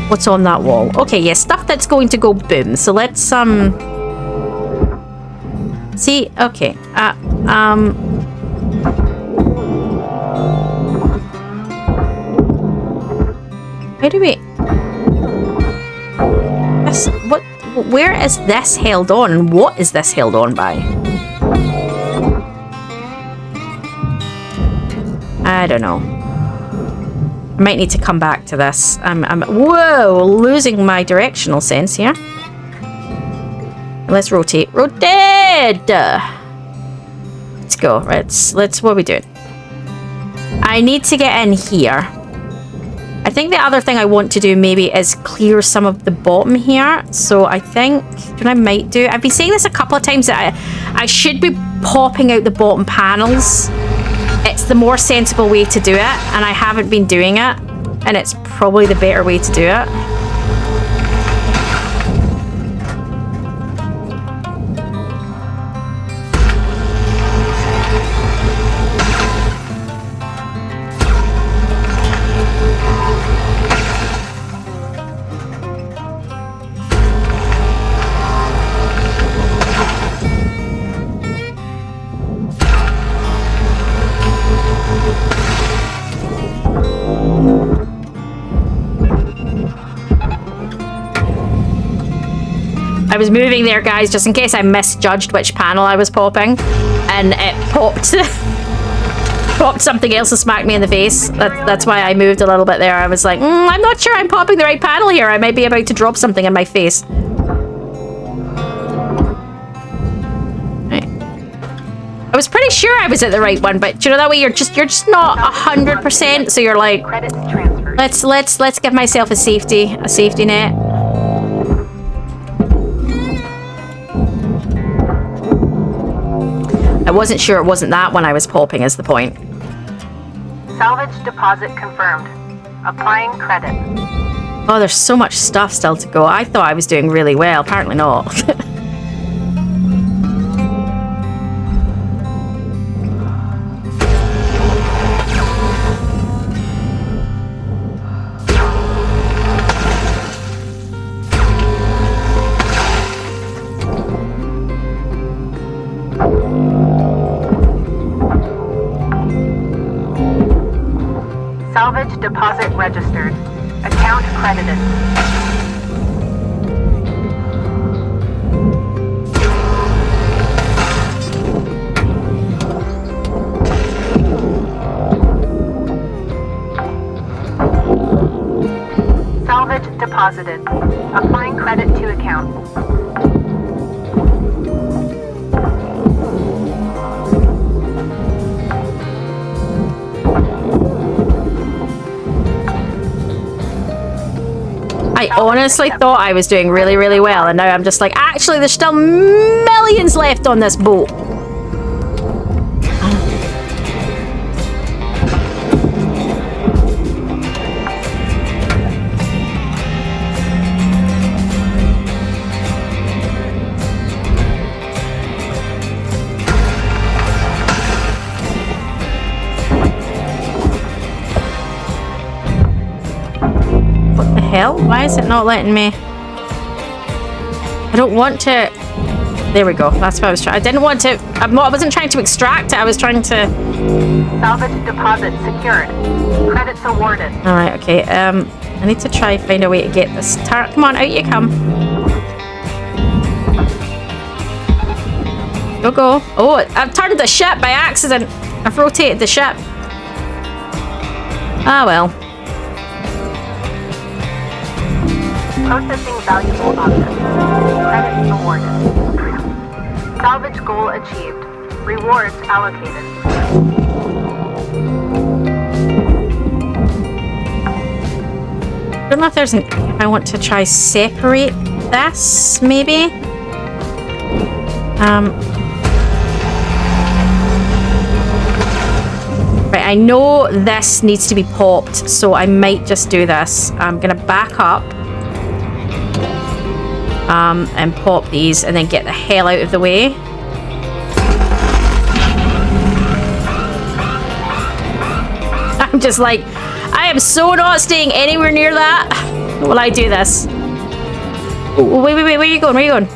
[SPEAKER 1] What's on that wall? Okay, yeah, stuff that's going to go boom. So let's see. Okay. How do we? Where is this held on, and what is this held on by? I don't know. I might need to come back to this. Whoa, losing my directional sense here. Let's rotate. Rotate! Let's go. Let's what are we doing? I need to get in here. I think the other thing I want to do maybe is clear some of the bottom here. So I think what I might do, I've been saying this a couple of times, that I should be popping out the bottom panels. It's the more sensible way to do it, and I haven't been doing it, and it's probably the better way to do it. I was moving there, guys, just in case I misjudged which panel I was popping, and it popped popped something else and smacked me in the face. That's why I moved a little bit there. I was like, I'm not sure I'm popping the right panel here. I might be about to drop something in my face. Right. I was pretty sure I was at the right one, but you know, that way you're just not 100%. So you're like,
[SPEAKER 4] Credits transferred.
[SPEAKER 1] let's give myself a safety net. I wasn't sure it wasn't that one I was popping is the point.
[SPEAKER 4] Salvage deposit confirmed. Applying credit.
[SPEAKER 1] Oh, there's so much stuff still to go. I thought I was doing really well. Apparently not.
[SPEAKER 4] Salvage deposit registered. Account credited. Salvage deposited. Applying credit to account.
[SPEAKER 1] I honestly thought I was doing really, really well, and now I'm just like, actually, there's still millions left on this boat. Hell? Why is it not letting me? I don't want to. There we go. That's what I was trying. I didn't want to. I wasn't trying to extract it. I was trying to.
[SPEAKER 4] Salvage deposit secured. Credits awarded.
[SPEAKER 1] All right. Okay. I need to try find a way to get this. Come on, out you come. Go. Oh, I've turned the ship by accident. I've rotated the ship. Ah well.
[SPEAKER 4] Processing valuable objects. Credits awarded. Salvage goal achieved. Rewards allocated.
[SPEAKER 1] I don't know if there's an. If I want to try separate this, maybe. Right, I know this needs to be popped, so I might just do this. I'm gonna back up. And pop these and then get the hell out of the way. I'm just like, I am so not staying anywhere near that. Will I do this? Oh, wait, where are you going? Where are you going?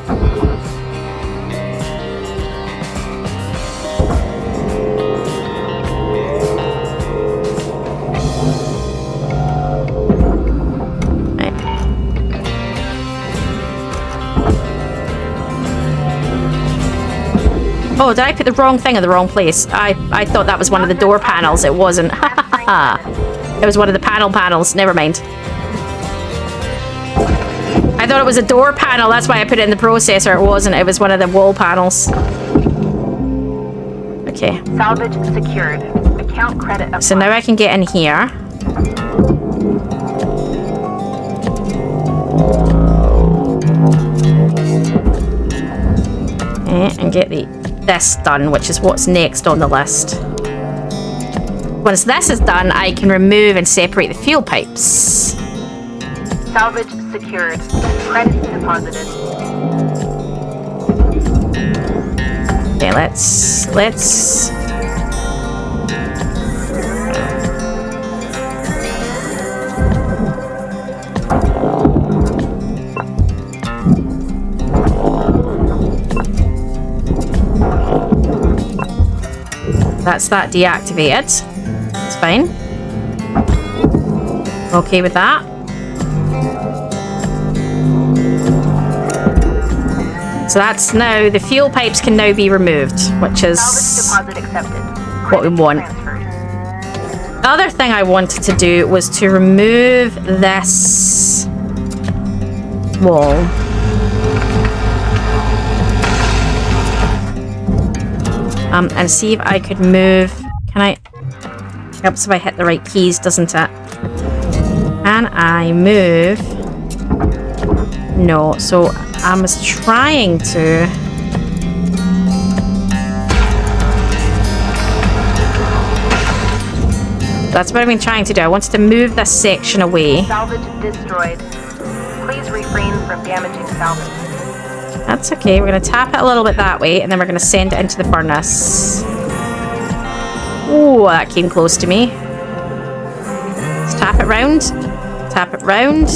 [SPEAKER 1] Oh, did I put the wrong thing in the wrong place? I thought that was one of the door panels. It wasn't. It was one of the panels. Never mind. I thought it was a door panel. That's why I put it in the processor. It wasn't. It was one of the wall panels. Okay.
[SPEAKER 4] Salvage secured. Account credit applied.
[SPEAKER 1] So now I can get in here. Okay, and get this done, which is what's next on the list. Once this is done, I can remove and separate the fuel pipes.
[SPEAKER 4] Salvage secured. Credits deposited.
[SPEAKER 1] Okay, let's that's that deactivated. It's fine. Okay with that. So that's now, the fuel pipes can now be removed, which is
[SPEAKER 4] Salvage deposit accepted.
[SPEAKER 1] what we want. The other thing I wanted to do was to remove this wall. And see if I could move. Can I? Helps if I hit the right keys, doesn't it? Can I move? No. So I was trying to. That's what I've been trying to do. I wanted to move this section away.
[SPEAKER 4] Salvage destroyed. Please refrain from damaging salvage.
[SPEAKER 1] That's okay. We're going to tap it a little bit that way, and then we're going to send it into the furnace. Oh, that came close to me. Let's tap it round. Tap it round.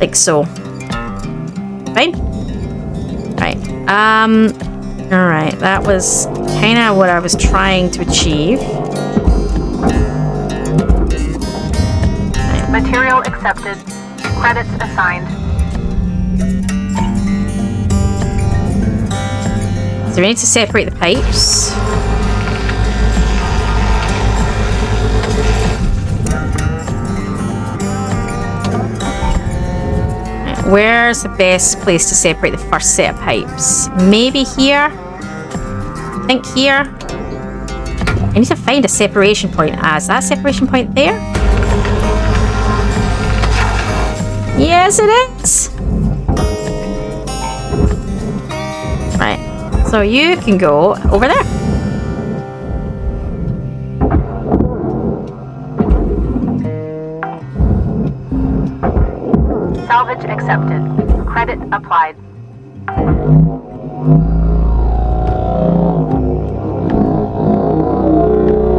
[SPEAKER 1] Like so. Fine. Right. Alright. That was kind of what I was trying to achieve.
[SPEAKER 4] Material accepted. Credits assigned.
[SPEAKER 1] So we need to separate the pipes. Right, where's the best place to separate the first set of pipes? Maybe here? I think here. I need to find a separation point. Is that separation point there? Yes, it is. Right. So you can go over there.
[SPEAKER 4] Salvage accepted. Credit applied.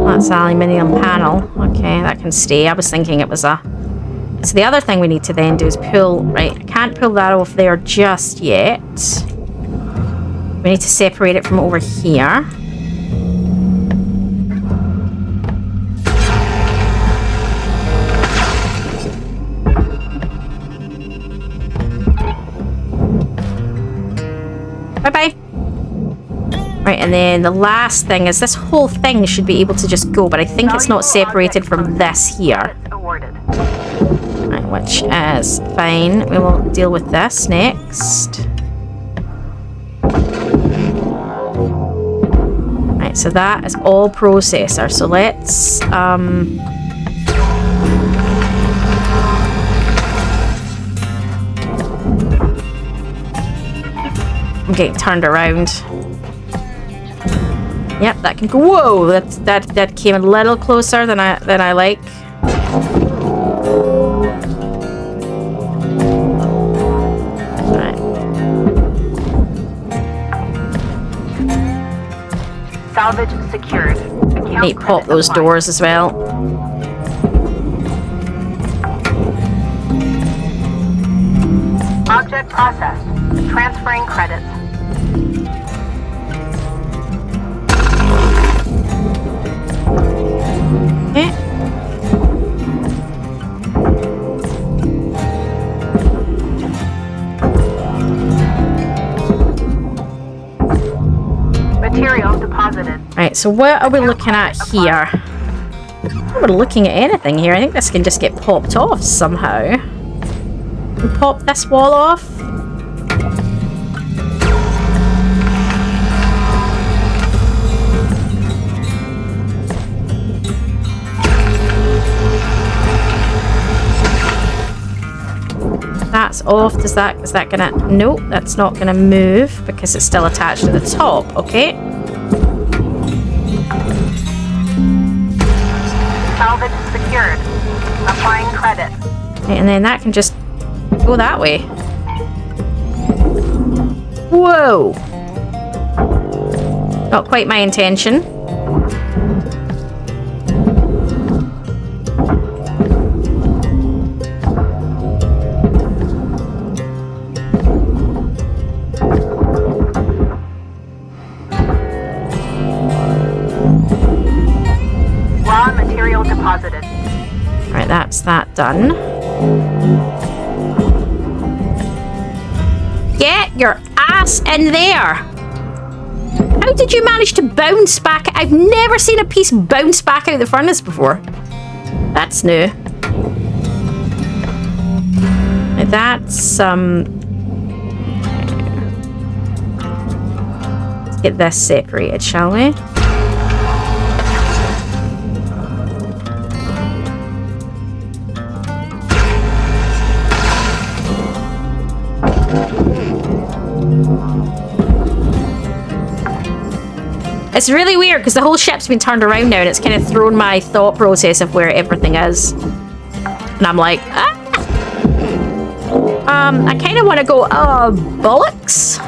[SPEAKER 1] That's the aluminium panel. Okay, that can stay. I was thinking it was a... So the other thing we need to then do is pull... Right, I can't pull that off there just yet. We need to separate it from over here. Bye-bye. Right, and then the last thing is this whole thing should be able to just go, but I think it's not separated from this here. Right, which is fine. We will deal with this next. Right, so that is all processor. So let's I'm getting turned around. Yep, that can go. Whoa, that came a little closer than I like. Right.
[SPEAKER 4] Salvage secured.
[SPEAKER 1] Need to pop those doors as well.
[SPEAKER 4] Object processed. Transferring credits.
[SPEAKER 1] Eh.
[SPEAKER 4] Material deposited.
[SPEAKER 1] Right, so what are we looking at here? We're looking at anything here. I think this can just get popped off somehow. We pop this wall off. That's off. Is that gonna... Nope, that's not gonna move because it's still attached to the top. Okay.
[SPEAKER 4] Salvage secured. Applying credit.
[SPEAKER 1] Okay, and then that can just go that way. Whoa! Not quite my intention.
[SPEAKER 4] Raw material deposited.
[SPEAKER 1] Right, that's that done. Get your ass in there! How did you manage to bounce back? I've never seen a piece bounce back out the furnace before. That's new. That's, let's get this separated, shall we? It's really weird because the whole ship's been turned around now and it's kind of thrown my thought process of where everything is. And I'm like, ah! I kind of want to go, bollocks.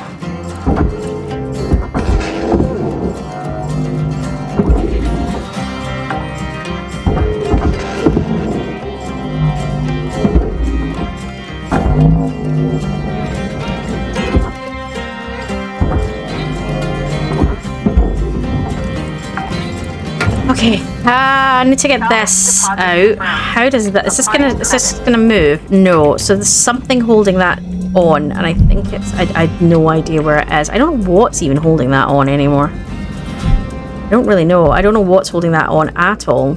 [SPEAKER 1] Okay, I need to get this out. How does that... Is this gonna move? No. So there's something holding that on, and I think it's... I have no idea where it is. I don't know what's even holding that on anymore. I don't really know. I don't know what's holding that on at all.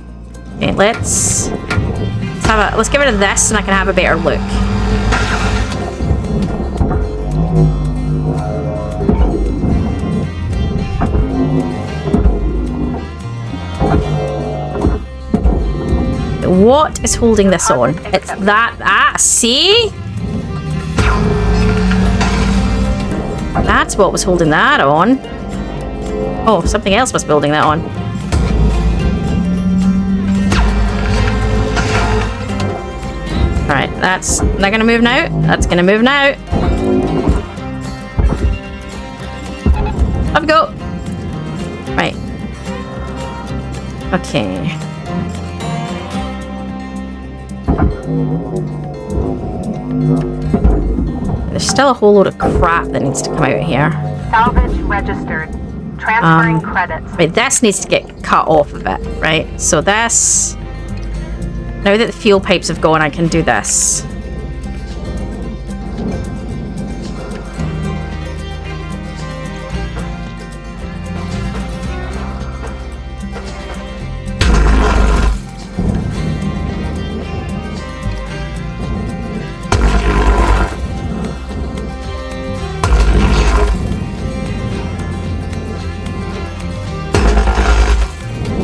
[SPEAKER 1] Okay, let's get rid of this, and I can have a better look. What is holding this on? It's that... Ah, see? That's what was holding that on. Oh, something else was building that on. Alright, that's not gonna move now. That's gonna move now. Up we go. Right. Okay. There's still a whole load of crap that needs to come out here.
[SPEAKER 4] Salvage registered. Transferring credits.
[SPEAKER 1] Right, this needs to get cut off of it, right? So this... Now that the fuel pipes have gone, I can do this.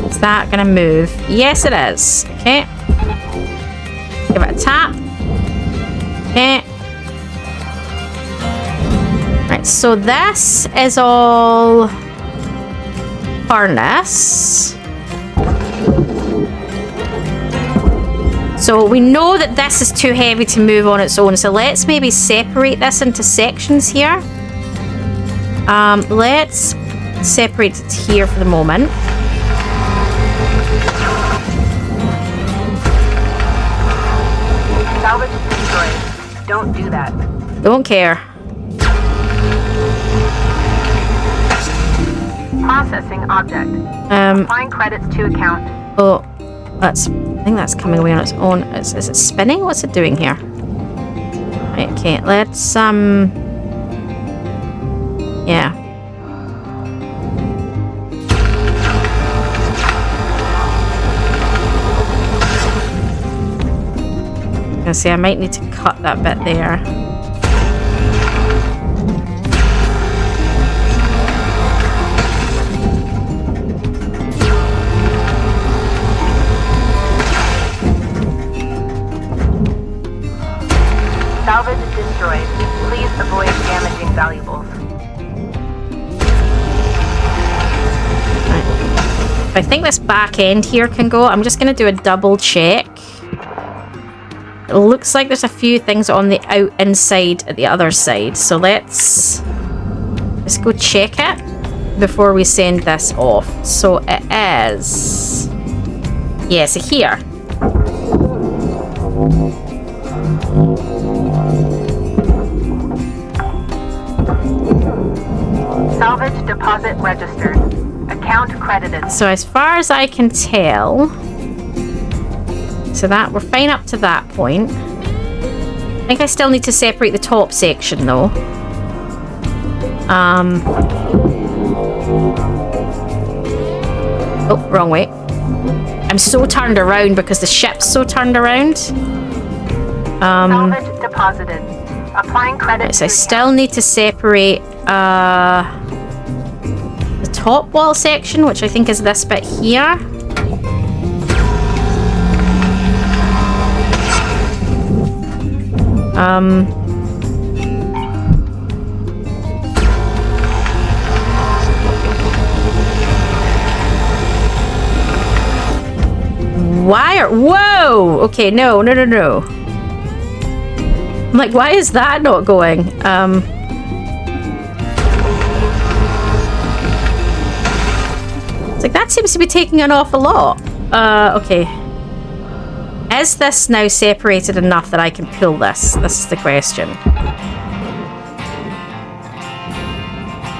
[SPEAKER 1] Is that gonna move? Yes, it is. Okay. Give it a tap. Okay. Right, so this is all harness. So we know that this is too heavy to move on its own, so let's maybe separate this into sections here. Let's separate it here for the moment.
[SPEAKER 4] Salvage destroyed. Don't do that.
[SPEAKER 1] Don't care.
[SPEAKER 4] Processing object. Applying credits to account.
[SPEAKER 1] Oh, that's... I think that's coming away on its own. Is it spinning? What's it doing here? Right, okay, let's, yeah. I see, I might need to cut that bit there.
[SPEAKER 4] Salvage destroyed. Please avoid damaging valuables.
[SPEAKER 1] Right. I think this back end here can go. I'm just going to do a double check. It looks like there's a few things on the inside at the other side. So let's go check it before we send this off. So it is... Yeah, so here.
[SPEAKER 4] Salvage deposit registered. Account credited.
[SPEAKER 1] So as far as I can tell, so that we're fine up to that point. I think I still need to separate the top section though. Oh, wrong way. I'm so turned around because the ship's so turned around.
[SPEAKER 4] Salvage deposited. Applying credits.
[SPEAKER 1] So I still need to separate the top wall section, which I think is this bit here. Why whoa! Okay, no. I'm like, why is that not going? It's like, that seems to be taking an awful lot. Okay. Is this now separated enough that I can pull this? This is the question.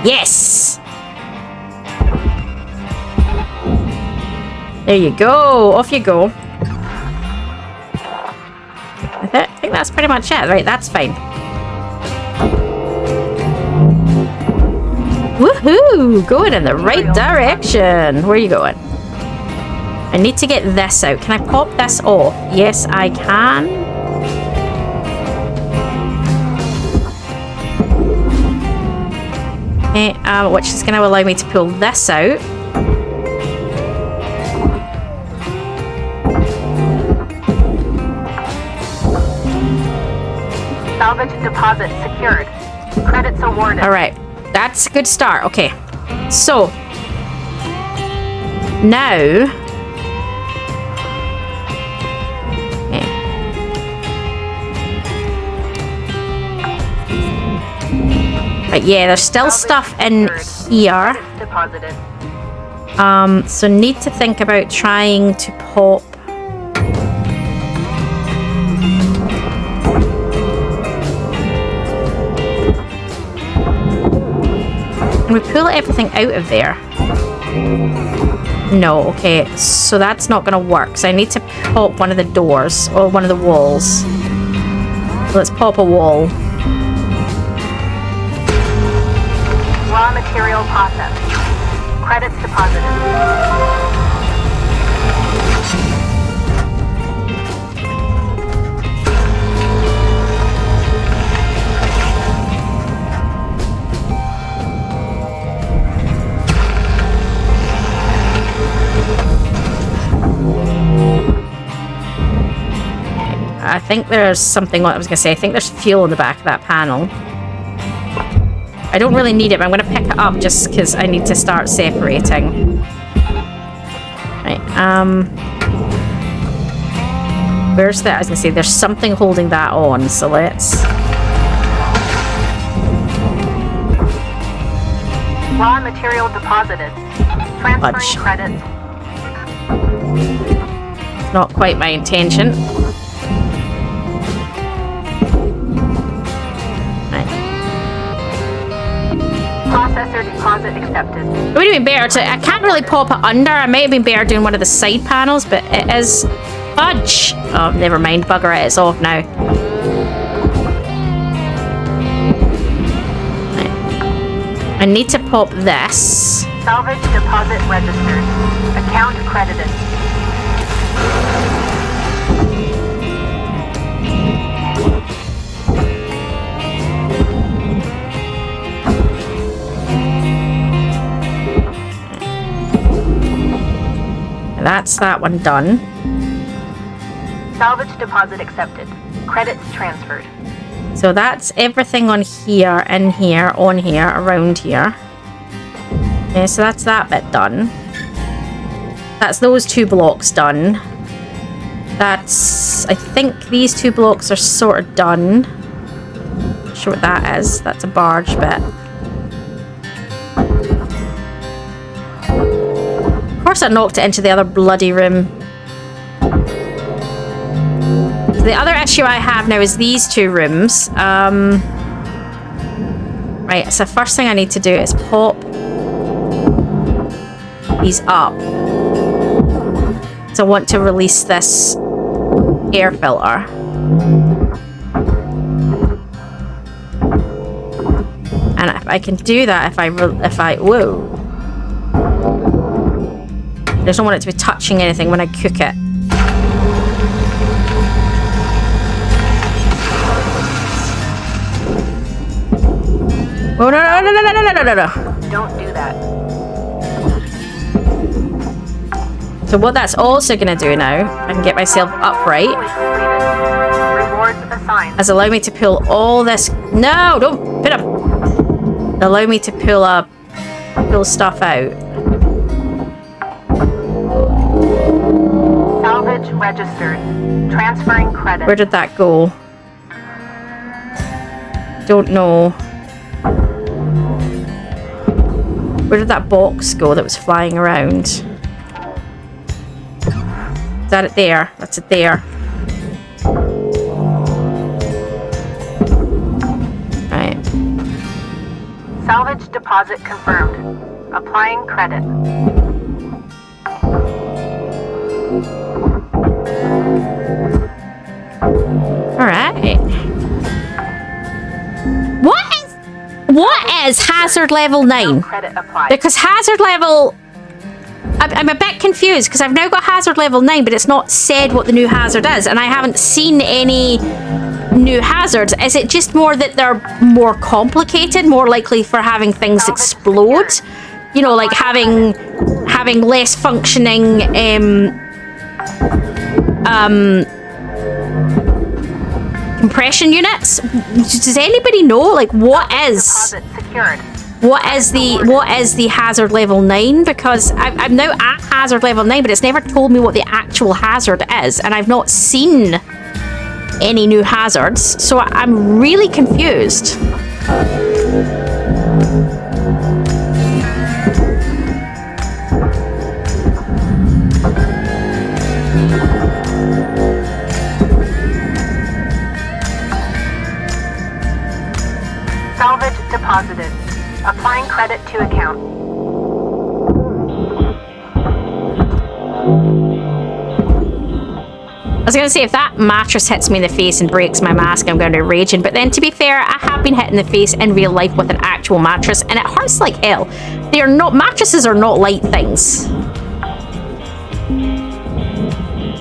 [SPEAKER 1] Yes! There you go. Off you go. I think that's pretty much it. Right, that's fine. Woohoo! Going in the right direction. Where are you going? I need to get this out. Can I pop this off? Yes, I can. Okay, which is going to allow me to pull this out.
[SPEAKER 4] Salvage deposit secured. Credits awarded.
[SPEAKER 1] All right. That's a good start. Okay. So, now... Okay. But yeah, there's still stuff in here.
[SPEAKER 4] Deposited.
[SPEAKER 1] So need to think about trying to pop... Can we pull everything out of there? No, okay. So that's not going to work. So I need to pop one of the doors or one of the walls. So let's pop a wall.
[SPEAKER 4] Raw material processed. Credits deposited.
[SPEAKER 1] I think there's something, what I was going to say, I think there's fuel in the back of that panel. I don't really need it, but I'm going to pick it up just because I need to start separating. Right, where's that? I was going to say, there's something holding that on, so let's...
[SPEAKER 4] Raw material deposited. Transferring credits.
[SPEAKER 1] It's not quite my intention.
[SPEAKER 4] Processor deposit accepted.
[SPEAKER 1] It would have been better to... I can't really pop it under. I might have been better doing one of the side panels, but it is... Fudge! Oh, never mind. Bugger it. It's off now. Right. I need to pop this.
[SPEAKER 4] Salvage deposit registered. Account credited.
[SPEAKER 1] That's that one done.
[SPEAKER 4] Salvage deposit accepted. Credits transferred.
[SPEAKER 1] So that's everything on here, in here, on here, around here. Okay, so that's that bit done. That's those two blocks done. That's... I think these two blocks are sort of done. Not sure what that is. That's a barge bit. Of course I knocked it into the other bloody room. So the other issue I have now is these two rooms. Right, so first thing I need to do is pop these up. So I want to release this air filter. And if I can do that, if I whoa. I just don't want it to be touching anything when I cook it. Oh, no.
[SPEAKER 4] Don't do that.
[SPEAKER 1] So what that's also going to do now, I can get myself upright,
[SPEAKER 4] Rewards assigned.
[SPEAKER 1] is allow me to pull all this... No, don't put up. Allow me to pull stuff out.
[SPEAKER 4] Salvage registered. Transferring credit.
[SPEAKER 1] Where did that go? Don't know. Where did that box go that was flying around? Is that it there? That's it there. Right.
[SPEAKER 4] Salvage deposit confirmed. Applying credit.
[SPEAKER 1] Alright. What is hazard level 9?
[SPEAKER 4] Credit applied.
[SPEAKER 1] Because hazard level... I'm a bit confused because I've now got hazard level 9, but it's not said what the new hazard is, and I haven't seen any new hazards. Is it just more that they're more complicated, more likely for having things explode? You know, like having less functioning compression units? Does anybody know? Like, what is?
[SPEAKER 4] Deposit secured.
[SPEAKER 1] What is the hazard level 9? Because I'm now at hazard level 9, but it's never told me what the actual hazard is, and I've not seen any new hazards, so I'm really confused.
[SPEAKER 4] Salvage deposited. Applying credit to account.
[SPEAKER 1] I was going to say, if that mattress hits me in the face and breaks my mask, I'm going to be raging. But then, to be fair, I have been hit in the face in real life with an actual mattress, and it hurts like hell. Mattresses are not light things.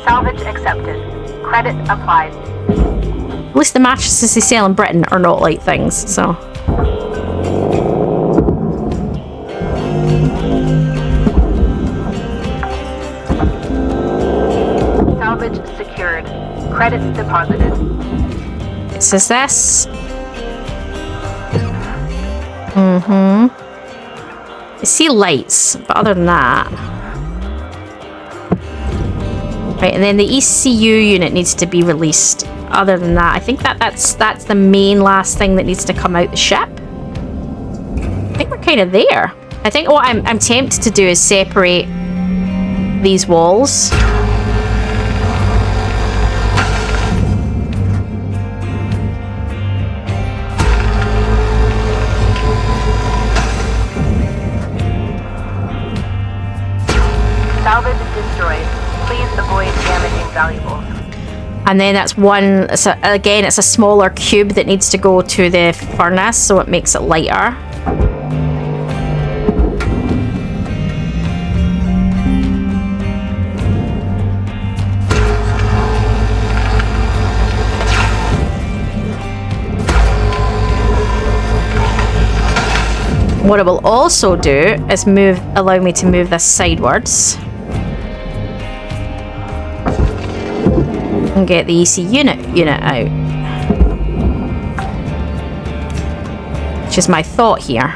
[SPEAKER 4] Salvage accepted. Credit applied.
[SPEAKER 1] At least the mattresses they sell in Britain are not light things, so...
[SPEAKER 4] Salvage secured. Credits deposited.
[SPEAKER 1] It says this. I see lights, but other than that... Right, and then the ECU unit needs to be released. Other than that, I think that's the main last thing that needs to come out the ship. I think we're kind of there. I think what I'm tempted to do is separate these walls.
[SPEAKER 4] Salvage destroyed. Please avoid damaging valuables.
[SPEAKER 1] And then that's one, so again, it's a smaller cube that needs to go to the furnace, so it makes it lighter. What it will also do is allow me to move this sidewards. And get the EC unit out. Which is my thought here.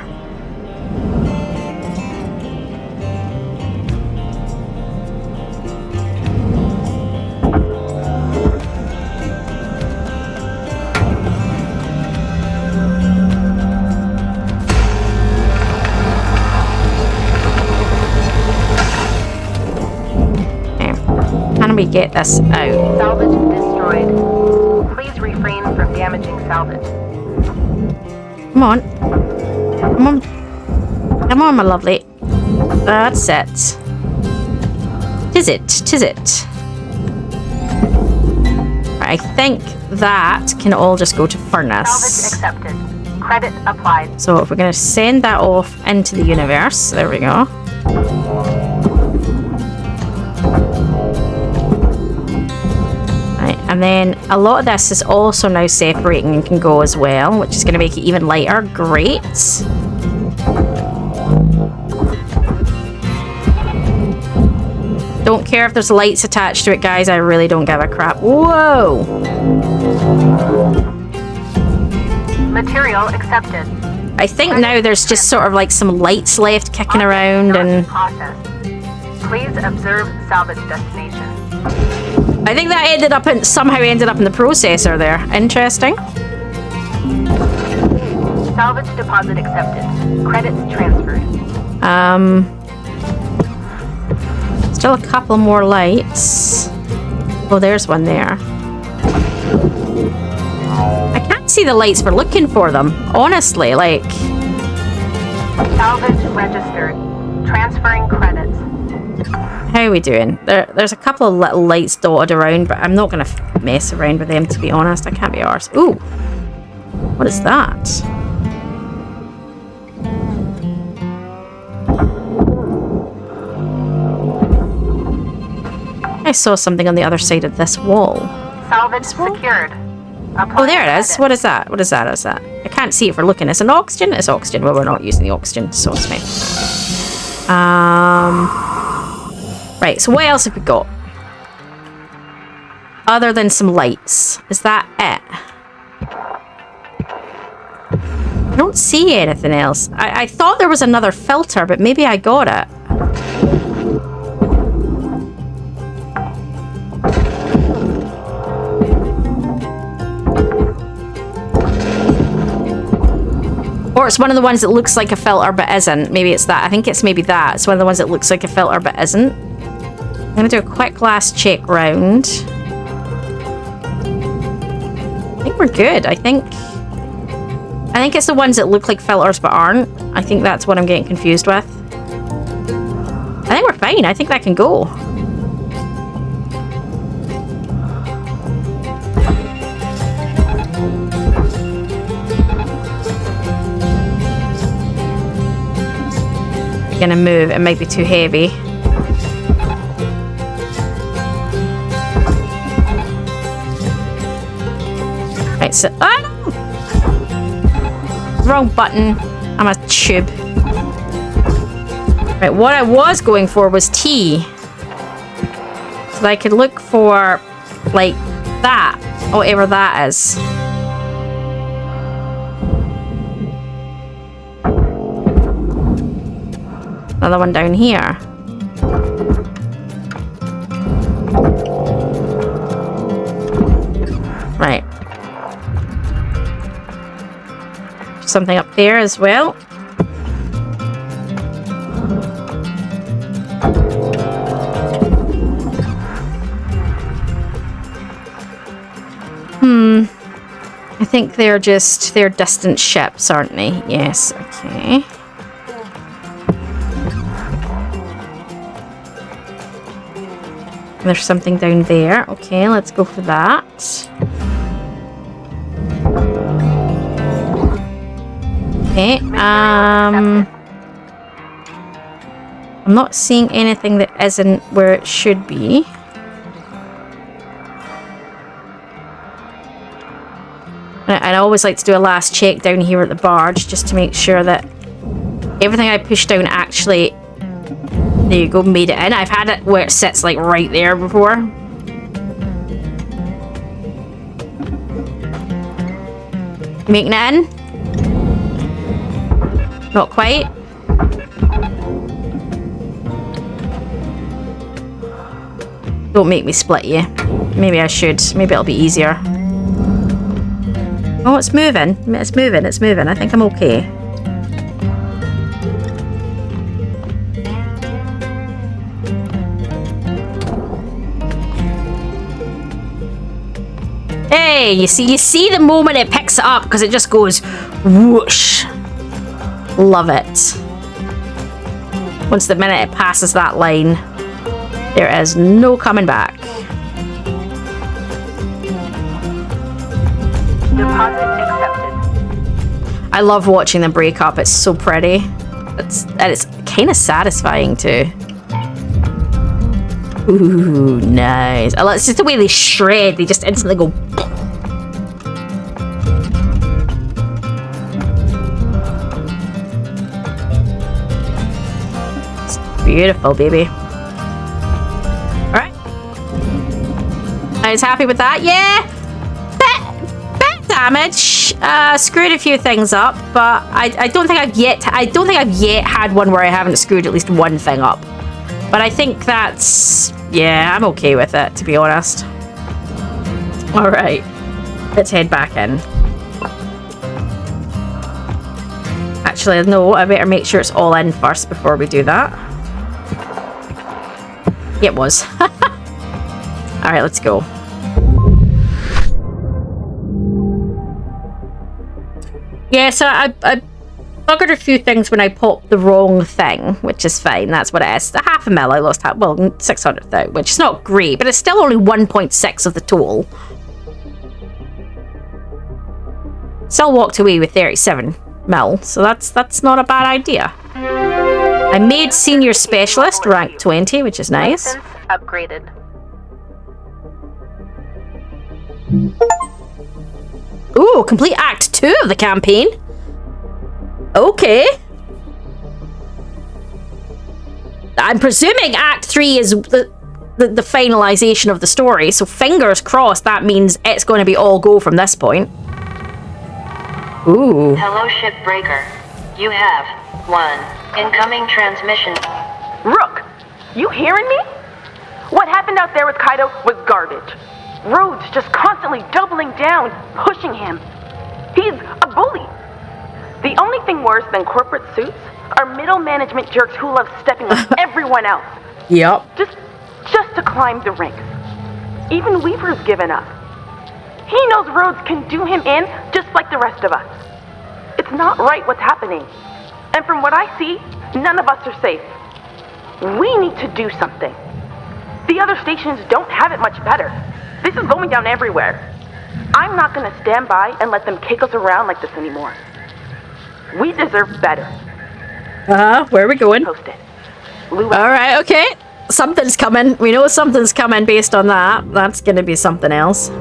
[SPEAKER 1] Can we get this out?
[SPEAKER 4] Salvage destroyed. Please refrain from damaging salvage.
[SPEAKER 1] Come on. Come on. Come on, my lovely. That's it. Tis it. I think that can all just go to furnace.
[SPEAKER 4] Salvage accepted. Credit applied.
[SPEAKER 1] So if we're going to send that off into the universe, there we go. And then a lot of this is also now separating and can go as well, which is going to make it even lighter. Great. Don't care if there's lights attached to it, guys. I really don't give a crap. Whoa!
[SPEAKER 4] Material accepted.
[SPEAKER 1] I think now there's just sort of like some lights left kicking around and...
[SPEAKER 4] Please observe salvage destination.
[SPEAKER 1] I think that somehow ended up in the processor there. Interesting.
[SPEAKER 4] Salvage deposit accepted. Credits transferred.
[SPEAKER 1] Still a couple more lights. Oh, there's one there. I can't see the lights for looking for them. Honestly, like...
[SPEAKER 4] Salvage registered. Transferring credits.
[SPEAKER 1] How are we doing? There's a couple of little lights dotted around, but I'm not going to mess around with them, to be honest. I can't be arsed. Ooh! What is that? I saw something on the other side of this wall.
[SPEAKER 4] Salvage secured.
[SPEAKER 1] Oh, there it is. What is that? What is that? Is that? I can't see it for looking. It's an oxygen? It's oxygen. Well, we're not using the oxygen, so it's fine. Right, so what else have we got? Other than some lights. Is that it? I don't see anything else. I thought there was another filter, but maybe I got it. Or it's one of the ones that looks like a filter but isn't. Maybe it's that. I think it's maybe that. It's one of the ones that looks like a filter but isn't. I'm going to do a quick last check round. I think we're good. I think it's the ones that look like filters but aren't. I think that's what I'm getting confused with. I think we're fine. I think that can go. Gonna move, it might be too heavy. Right, so wrong button. I'm a tube. Right, what I was going for was T. So that I could look for like that, whatever that is. Another one down here. Right. Something up there as well. I think they're distant ships, aren't they? Yes, okay. There's something down there. Okay, let's go for that. Okay, I'm not seeing anything that isn't where it should be. I always like to do a last check down here at the barge just to make sure that everything I pushed down actually, there you go, made it in. I've had it where it sits like right there before. Making it in? Not quite. Don't make me split you. Maybe I should. Maybe it'll be easier. Oh, it's moving. It's moving. It's moving. I think I'm okay. Hey, you see the moment it picks it up because it just goes whoosh. Love it. Once the minute it passes that line, there is no coming back.
[SPEAKER 4] Deposit accepted.
[SPEAKER 1] I love watching them break up. It's so pretty. It's kind of satisfying too. Ooh, nice. I like, it's just the way they shred. They just instantly go. It's beautiful, baby. All right. I was happy with that. Yeah. Bit damage. Screwed a few things up, but I don't think I've yet had one where I haven't screwed at least one thing up. But I think that's, yeah, I'm okay with it, to be honest. All right, let's head back in. Actually, no, I better make sure it's all in first before we do that. It was. All right, let's go. Yeah, so I buggered a few things when I popped the wrong thing, which is fine. That's what it is. The half a mil I lost, well, 600,000, which is not great, but it's still only 1.6 of the total. Still walked away with 37 mil, so that's not a bad idea. I made senior specialist, rank 20, which is nice.
[SPEAKER 4] Upgraded.
[SPEAKER 1] Ooh, complete Act 2 of the campaign. Okay. I'm presuming Act 3 is the finalization of the story, so fingers crossed that means it's going to be all go from this point. Ooh.
[SPEAKER 2] Hello, Shipbreaker. You have 1 incoming transmission.
[SPEAKER 6] Rook, you hearing me? What happened out there with Kaido was garbage. Rhodes just constantly doubling down, pushing him. He's a bully. The only thing worse than corporate suits are middle management jerks who love stepping on everyone else.
[SPEAKER 1] Yep.
[SPEAKER 6] Just to climb the ranks. Even Weaver's given up. He knows Rhodes can do him in just like the rest of us. It's not right what's happening. And from what I see, none of us are safe. We need to do something. The other stations don't have it much better. This is going down everywhere. I'm not going to stand by and let them kick us around like this anymore. We deserve better.
[SPEAKER 1] Where are we going?
[SPEAKER 6] Post it. Lou.
[SPEAKER 1] Alright, okay. Something's coming. We know something's coming based on that. That's gonna be something else.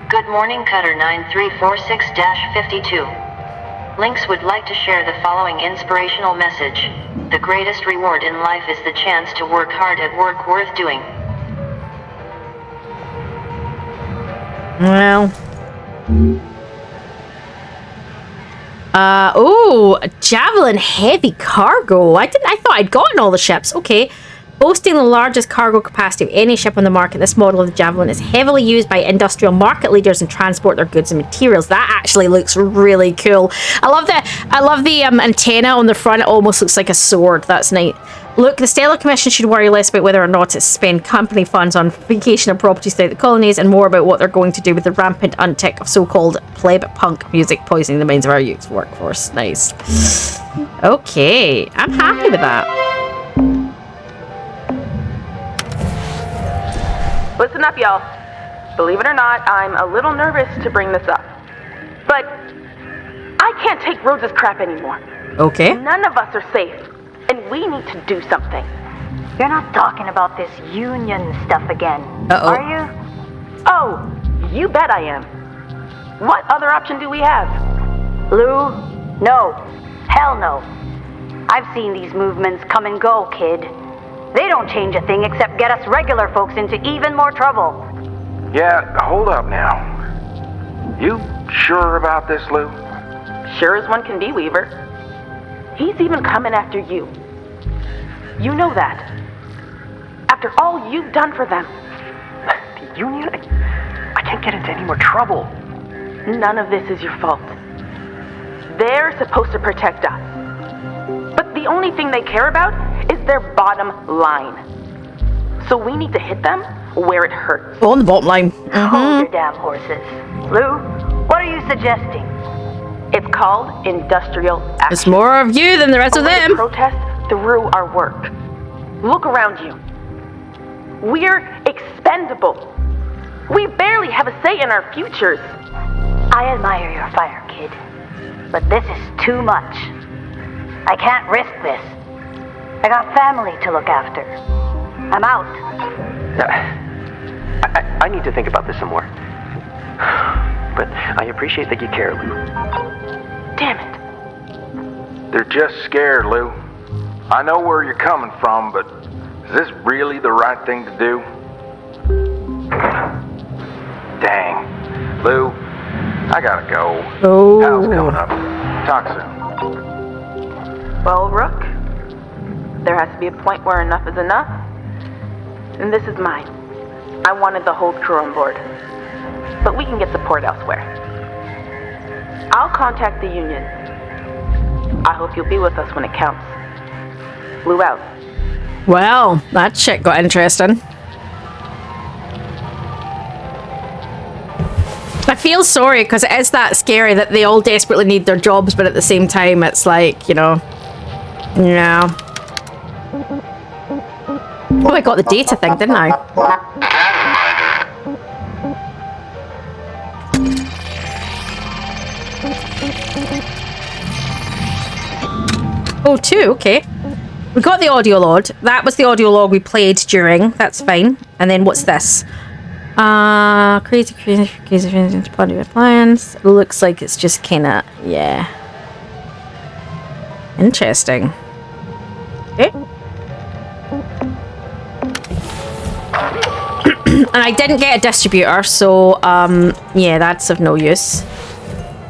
[SPEAKER 2] Good morning, Cutter 9346-52. Lynx would like to share the following inspirational message. The greatest reward in life is the chance to work hard at work worth doing.
[SPEAKER 1] Well. Oh, Javelin heavy cargo. I thought I'd gotten all the ships. Okay. Boasting the largest cargo capacity of any ship on the market, this model of the Javelin is heavily used by industrial market leaders and transport their goods and materials. That actually looks really cool. I love the antenna on the front. It almost looks like a sword. That's nice. Look, the Stellar Commission should worry less about whether or not to spend company funds on vacation or properties throughout the colonies and more about what they're going to do with the rampant uptick of so-called pleb punk music poisoning the minds of our youth workforce. Nice. Okay, I'm happy with that.
[SPEAKER 6] Listen up, y'all. Believe it or not, I'm a little nervous to bring this up. But I can't take Rhodes' crap anymore.
[SPEAKER 1] Okay.
[SPEAKER 6] None of us are safe, and we need to do something.
[SPEAKER 4] You're not talking about this union stuff again, are you?
[SPEAKER 6] Oh, you bet I am. What other option do we have?
[SPEAKER 4] Lou? No. Hell no. I've seen these movements come and go, kid. They don't change a thing except get us regular folks into even more trouble.
[SPEAKER 3] Yeah, hold up now. You sure about this, Lou?
[SPEAKER 6] Sure as one can be, Weaver. He's even coming after you. You know that. After all you've done for them.
[SPEAKER 7] The Union? I can't get into any more trouble.
[SPEAKER 6] None of this is your fault. They're supposed to protect us. But the only thing they care about is their bottom line. So we need to hit them where it hurts.
[SPEAKER 1] On the bottom line.
[SPEAKER 4] Hold your damn horses. Lou, what are you suggesting?
[SPEAKER 6] It's called industrial action.
[SPEAKER 1] It's more of you than the rest of them.
[SPEAKER 6] Protest through our work. Look around you. We're expendable. We barely have a say in our futures.
[SPEAKER 4] I admire your fire, kid. But this is too much. I can't risk this. I got family to look after. I'm out.
[SPEAKER 7] I need to think about this some more. But I appreciate that you care, Lou.
[SPEAKER 6] Damn it.
[SPEAKER 3] They're just scared, Lou. I know where you're coming from, but is this really the right thing to do? Dang. Lou, I gotta go.
[SPEAKER 1] Oh.
[SPEAKER 3] Hal's coming up. Talk soon.
[SPEAKER 6] Well, Rook, there has to be a point where enough is enough. And this is mine. I wanted the whole crew on board. But we can get support elsewhere. I'll contact the union. I hope you'll be with us when it counts. Lou out.
[SPEAKER 1] Well, that shit got interesting. I feel sorry because it is that scary that they all desperately need their jobs, but at the same time, it's like, you know, yeah. Oh, I got the data thing, didn't I? Oh, 2, okay. We got the audio log. That was the audio log we played during. That's fine. And then what's this? Crazy body appliance. Looks like it's just kinda, yeah. Interesting. Okay. And I didn't get a distributor, so yeah, that's of no use.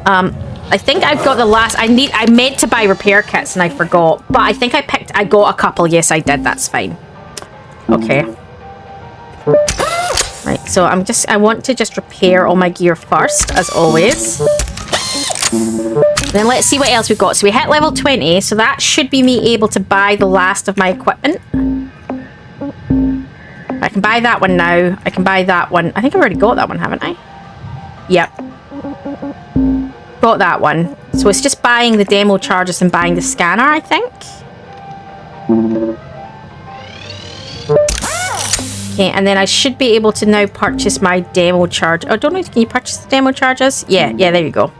[SPEAKER 1] I think I've got the last. I meant to buy repair kits and I forgot, but I think I got a couple. Yes, I did. That's fine. Okay. Right. So I want to just repair all my gear first, as always. Then let's see what else we've got. So we hit level 20, so that should be me able to buy the last of my equipment. I can buy that one now. I can buy that one. I think I've already got that one, haven't I? Yep. Got that one. So it's just buying the demo charges and buying the scanner, I think. Okay, and then I should be able to now purchase my demo charge. Oh, don't know. Can you purchase the demo charges? Yeah, there you go.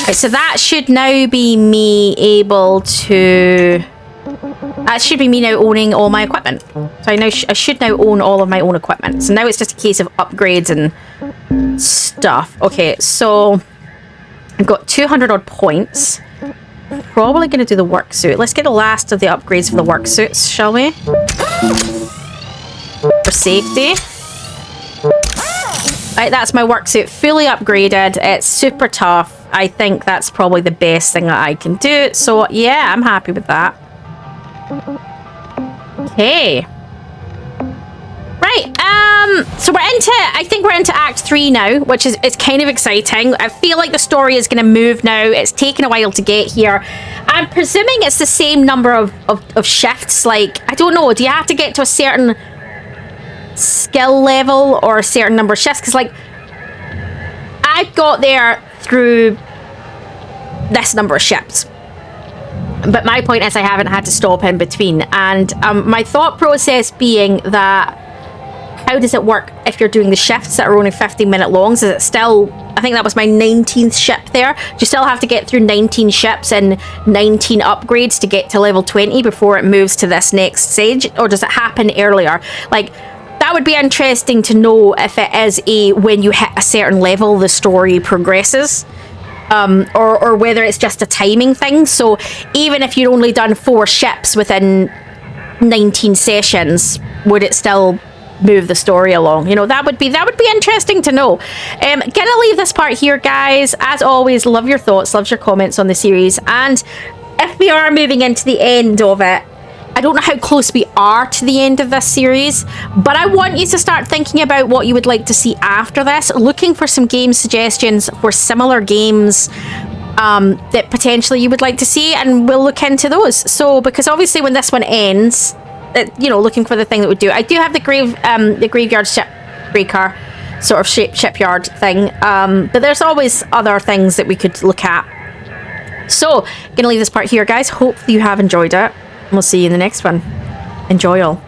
[SPEAKER 1] Right, so that should now be me able to... That should be me now owning all my equipment. So I should now own all of my own equipment. So now it's just a case of upgrades and stuff. Okay, so I've got 200 odd points. Probably going to do the work suit. Let's get the last of the upgrades for the work suits, shall we? For safety. Right, that's my work suit fully upgraded. It's super tough. I think that's probably the best thing that I can do. So yeah, I'm happy with that. Okay. Right, so I think we're into Act 3 now, which is kind of exciting. I feel like the story is going to move now. It's taken a while to get here. I'm presuming it's the same number of shifts. Like, I don't know, do you have to get to a certain skill level or a certain number of shifts? Because, like, I got there through this number of shifts. But my point is I haven't had to stop in between. And my thought process being that how does it work if you're doing the shifts that are only 15-minute longs? Is it still... I think that was my 19th ship there. Do you still have to get through 19 ships and 19 upgrades to get to level 20 before it moves to this next stage? Or does it happen earlier? Like, that would be interesting to know if it is when you hit a certain level, the story progresses. Or whether it's just a timing thing. So even if you'd only done 4 ships within 19 sessions, would it still move the story along? You know, that would be interesting to know. Gonna leave this part here, guys. As always, love your thoughts, love your comments on the series. And if we are moving into the end of it, I don't know how close we are to the end of this series, but I want you to start thinking about what you would like to see after this, looking for some game suggestions for similar games that potentially you would like to see, and we'll look into those. So, because obviously when this one ends, you know, looking for the thing that would do. I do have the graveyard shipbreaker sort of shipyard thing, but there's always other things that we could look at. So, gonna leave this part here, guys. Hope you have enjoyed it. We'll see you in the next one. Enjoy all.